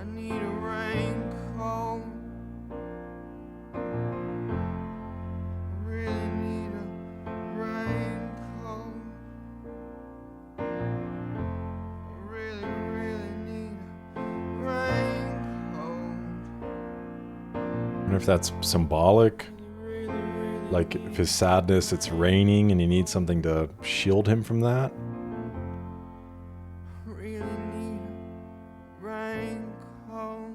S2: I need a raincoat. I really need a raincoat. I really, really need a raincoat.
S1: I wonder if that's symbolic.
S2: Really, really,
S1: Like, if his sadness, it's raining and he needs something to shield him from that.
S2: really need a raincoat.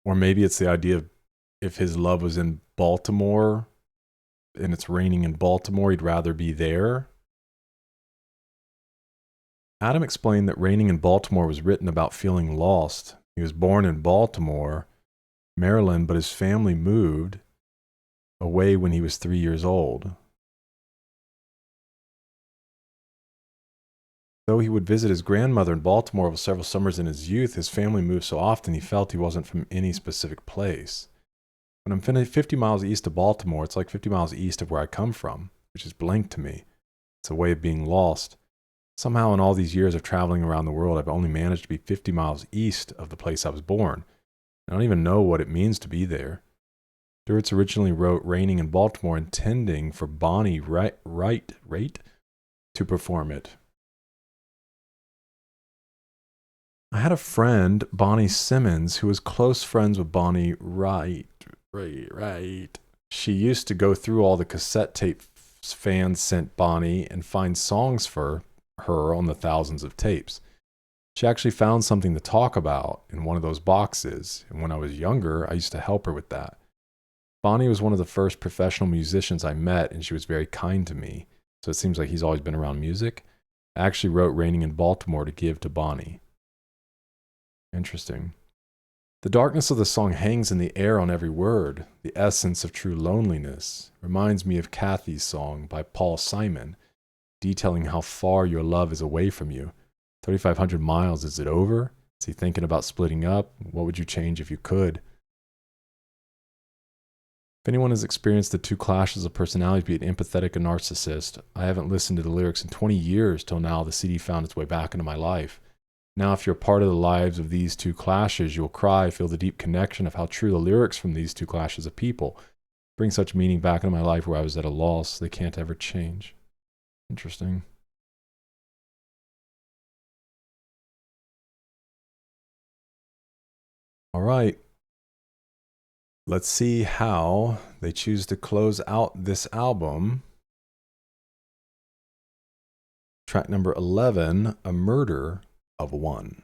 S1: Or maybe it's the idea of if his love was in Baltimore and it's raining in Baltimore, he'd rather be there. Adam explained that Raining in Baltimore was written about feeling lost. He was born in Baltimore, Maryland, but his family moved away when he was 3 years old. Though he would visit his grandmother in Baltimore over several summers in his youth, his family moved so often he felt he wasn't from any specific place. When I'm 50 miles east of Baltimore, it's like 50 miles east of where I come from, which is blank to me. It's a way of being lost. Somehow in all these years of traveling around the world, I've only managed to be 50 miles east of the place I was born. I don't even know what it means to be there. Duritz originally wrote Raining in Baltimore intending for Bonnie Raitt to perform it. I had a friend, Bonnie Simmons, who was close friends with Bonnie Raitt. She used to go through all the cassette tapes fans sent Bonnie and find songs for her on the thousands of tapes. She actually found something to talk about in one of those boxes, and when I was younger, I used to help her with that. Bonnie was one of the first professional musicians I met, and she was very kind to me, so it seems like he's always been around music. I actually wrote Raining in Baltimore to give to Bonnie. Interesting. The darkness of the song hangs in the air on every word, the essence of true loneliness. Reminds me of Kathy's song by Paul Simon, detailing how far your love is away from you. 3,500 miles, is it over? Is he thinking about splitting up? What would you change if you could? If anyone has experienced the two clashes of personalities, be it empathetic and narcissist, I haven't listened to the lyrics in 20 years till now the CD found its way back into my life. Now, if you're part of the lives of these two clashes, you'll cry, feel the deep connection of how true the lyrics from these two clashes of people bring such meaning back into my life where I was at a loss they can't ever change. Interesting. All right. Let's see how they choose to close out this album. Track number 11, A Murder of One.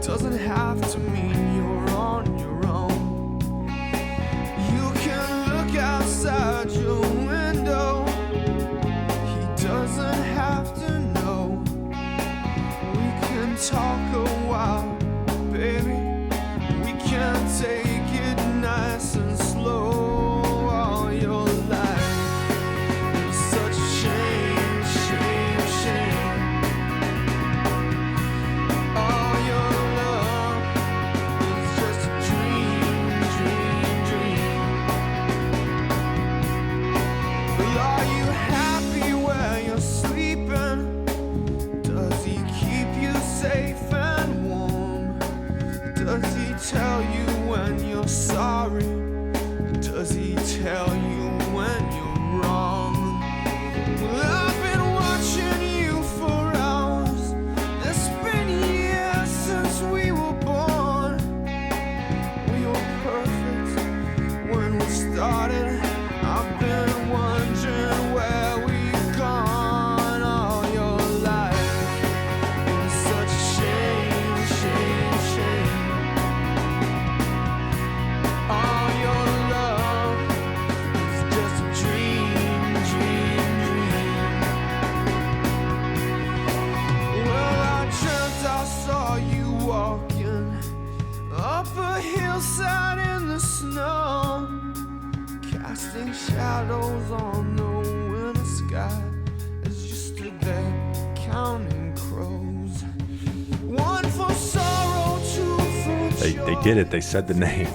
S1: Doesn't have to mean you're on your own. You can look outside your window. He doesn't have to know. We can talk a while, baby. We can take it nice and slow. All your life is such shame, shame, shame. All your tell you when you're sorry? Does he tell you when you're wrong? Well, I've been watching you for hours. It's been years since we were born. We were perfect when we started. I've been wondering where we've gone all your life. It's such a shame, shame, shame. All your love is just a dream, dream, dream. Well, I dreamt I saw you walking up a hillside in the snow, casting shadows on the winter sky as you stood there counting crows. One for sorrow, two for joy. They did it. They said the name.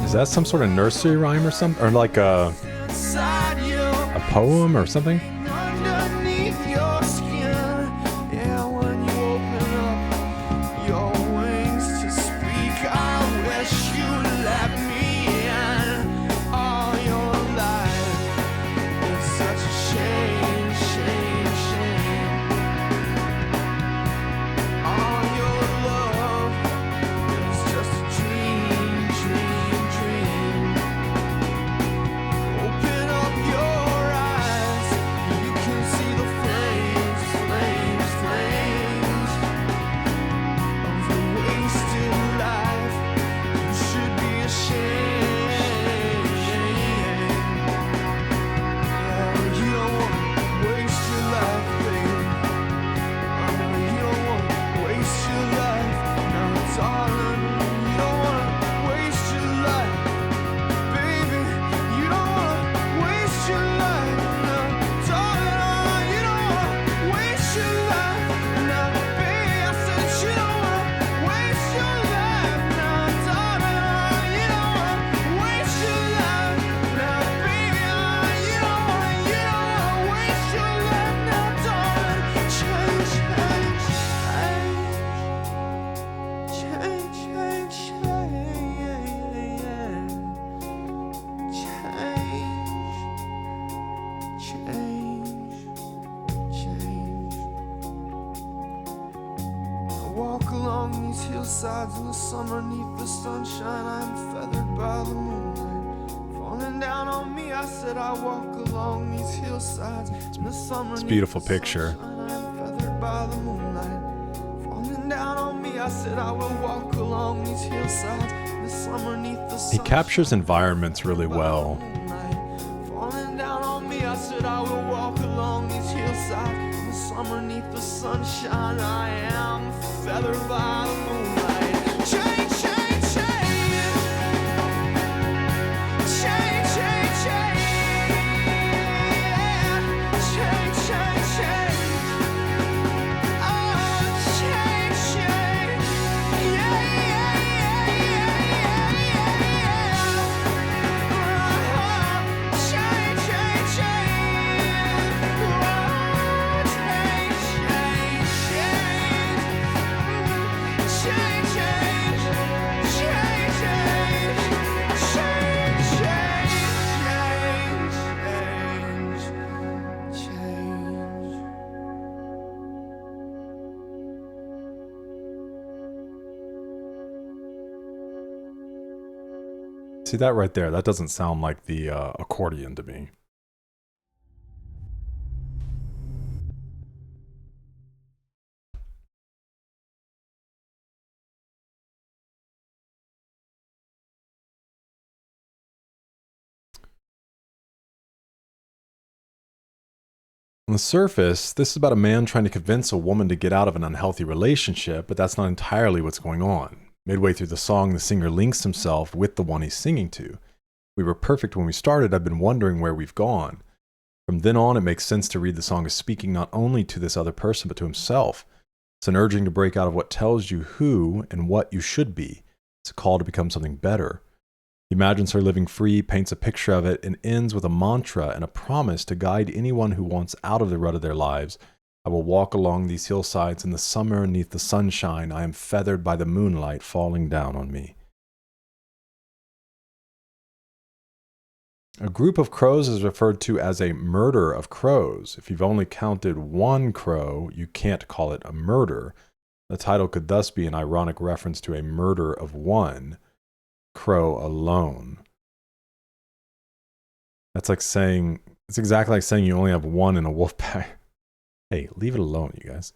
S1: Is that some sort of nursery rhyme or something? Or like a poem or something? Underneath your skin, yeah, when you open up your wings to speak, I wish you let me in. All your life is such a shame, shame, shame. All your love
S2: hillsides in the summer, neath the sunshine. I am feathered by the moonlight falling down on me. I said I walk along these hillsides in the summer.
S1: It's a beautiful picture.
S2: I am feathered by the moonlight falling down on me. I said I will walk along these hillsides in the summer, neath the sunshine.
S1: He captures environments really well.
S2: Falling down on me. I said I will walk along these hillsides in the summer, neath the sunshine. I am feathered by the moonlight. Change, change, change. Change, change, change. Change, change, change. Oh, change, change. Yeah, yeah, yeah, yeah, yeah, yeah. Change, change, change. Oh, change, change, change. Change, change, change, change, change, change, change.
S1: See that right there? That doesn't sound like the accordion to me. On the surface, this is about a man trying to convince a woman to get out of an unhealthy relationship, but that's not entirely what's going on. Midway through the song, the singer links himself with the one he's singing to. We were perfect when we started. I've been wondering where we've gone. From then on, it makes sense to read the song as speaking not only to this other person, but to himself. It's an urging to break out of what tells you who and what you should be. It's a call to become something better. He imagines her living free, paints a picture of it, and ends with a mantra and a promise to guide anyone who wants out of the rut of their lives. I will walk along these hillsides in the summer, neath the sunshine. I am feathered by the moonlight falling down on me. A group of crows is referred to as a murder of crows. If you've only counted one crow, you can't call it a murder. The title could thus be an ironic reference to a murder of one crow alone. That's like saying, it's exactly like saying you only have one in a wolf pack. Hey, leave it alone, you guys.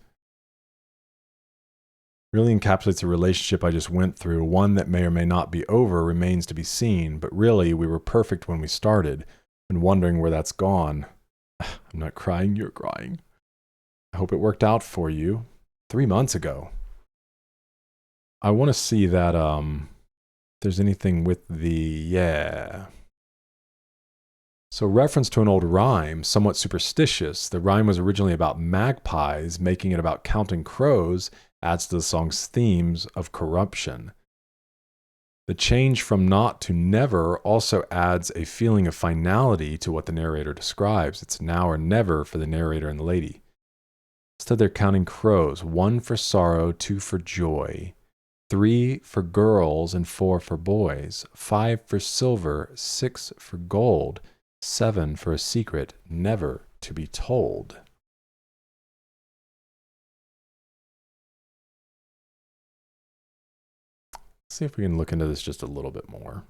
S1: Really encapsulates the relationship I just went through. One that may or may not be over remains to be seen, but really, we were perfect when we started. And wondering where that's gone. I'm not crying, you're crying. I hope it worked out for you. 3 months ago. I want to see that, if there's anything with the, yeah. So reference to an old rhyme, somewhat superstitious. The rhyme was originally about magpies, making it about counting crows adds to the song's themes of corruption. The change from not to never also adds a feeling of finality to what the narrator describes. It's now or never for the narrator and the lady. Instead, they're counting crows, 1 for sorrow, 2 for joy, 3 for girls and 4 for boys, 5 for silver, 6 for gold, 7 for a secret never to be told. Let's see if we can look into this just a little bit more.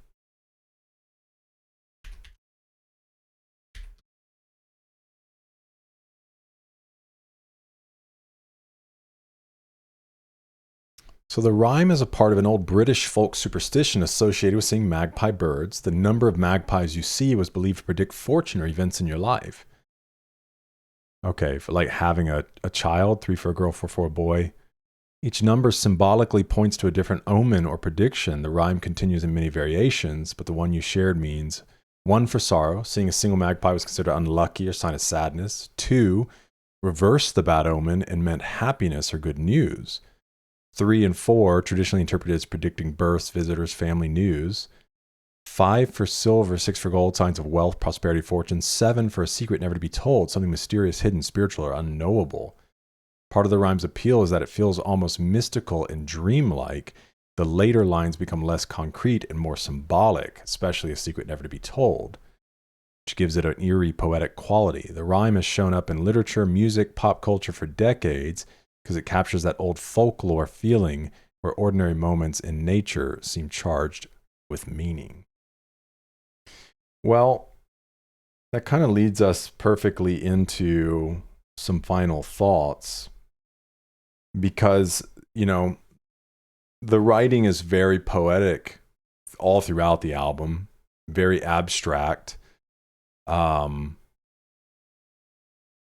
S1: So the rhyme is a part of an old British folk superstition associated with seeing magpie birds. The number of magpies you see was believed to predict fortune or events in your life. Okay, for like having a child, 3 for a girl, 4 for a boy. Each number symbolically points to a different omen or prediction. The rhyme continues in many variations, but the one you shared means 1 for sorrow, seeing a single magpie was considered unlucky or sign of sadness. 2, reversed the bad omen and meant happiness or good news. 3 and 4, traditionally interpreted as predicting births, visitors, family news. 5 for silver, 6 for gold, signs of wealth, prosperity, fortune. 7 for a secret never to be told, something mysterious, hidden, spiritual, or unknowable. Part of the rhyme's appeal is that it feels almost mystical and dreamlike. The later lines become less concrete and more symbolic, especially a secret never to be told, which gives it an eerie, poetic quality. The rhyme has shown up in literature, music, pop culture for decades because it captures that old folklore feeling where ordinary moments in nature seem charged with meaning. Well, that kind of leads us perfectly into some final thoughts, because, you know, the writing is very poetic all throughout the album, very abstract.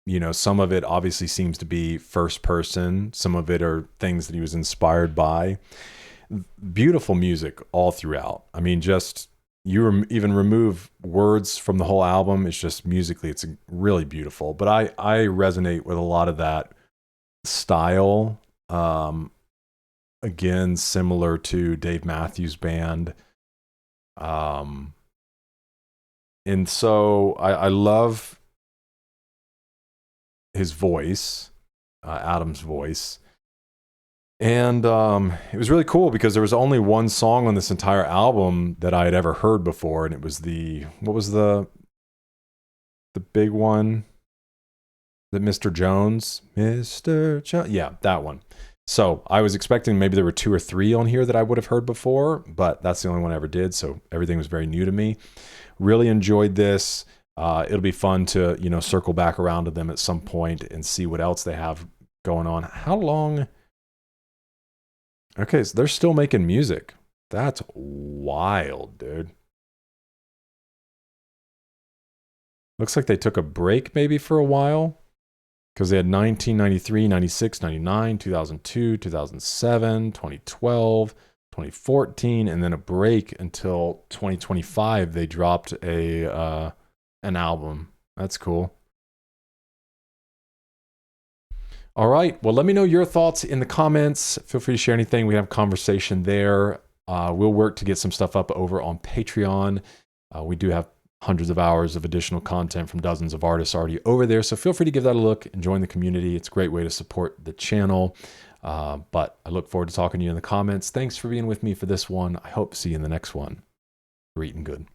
S1: You know, some of it obviously seems to be first person. Some of it are things that he was inspired by. Beautiful music all throughout. I mean, just even remove words from the whole album. It's just musically, it's really beautiful. But I resonate with a lot of that style. Again, similar to Dave Matthews Band. And so I love his voice, Adam's voice. And it was really cool because there was only one song on this entire album that I had ever heard before, and it was what was the big one? The Mr. Jones? Mr. Jones? Yeah, that one. So I was expecting maybe there were 2 or 3 on here that I would have heard before, but that's the only one I ever did, so everything was very new to me. Really enjoyed this. It'll be fun to, you know, circle back around to them at some point and see what else they have going on. How long? Okay, so they're still making music. That's wild, dude. Looks like they took a break maybe for a while, because they had 1993, 96, 99, 2002, 2007, 2012, 2014, and then a break until 2025. They dropped an album. That's cool. All right. Well, let me know your thoughts in the comments. Feel free to share anything. We have a conversation there. We'll work to get some stuff up over on Patreon. We do have hundreds of hours of additional content from dozens of artists already over there. So feel free to give that a look and join the community. It's a great way to support the channel. But I look forward to talking to you in the comments. Thanks for being with me for this one. I hope to see you in the next one. You're eating good.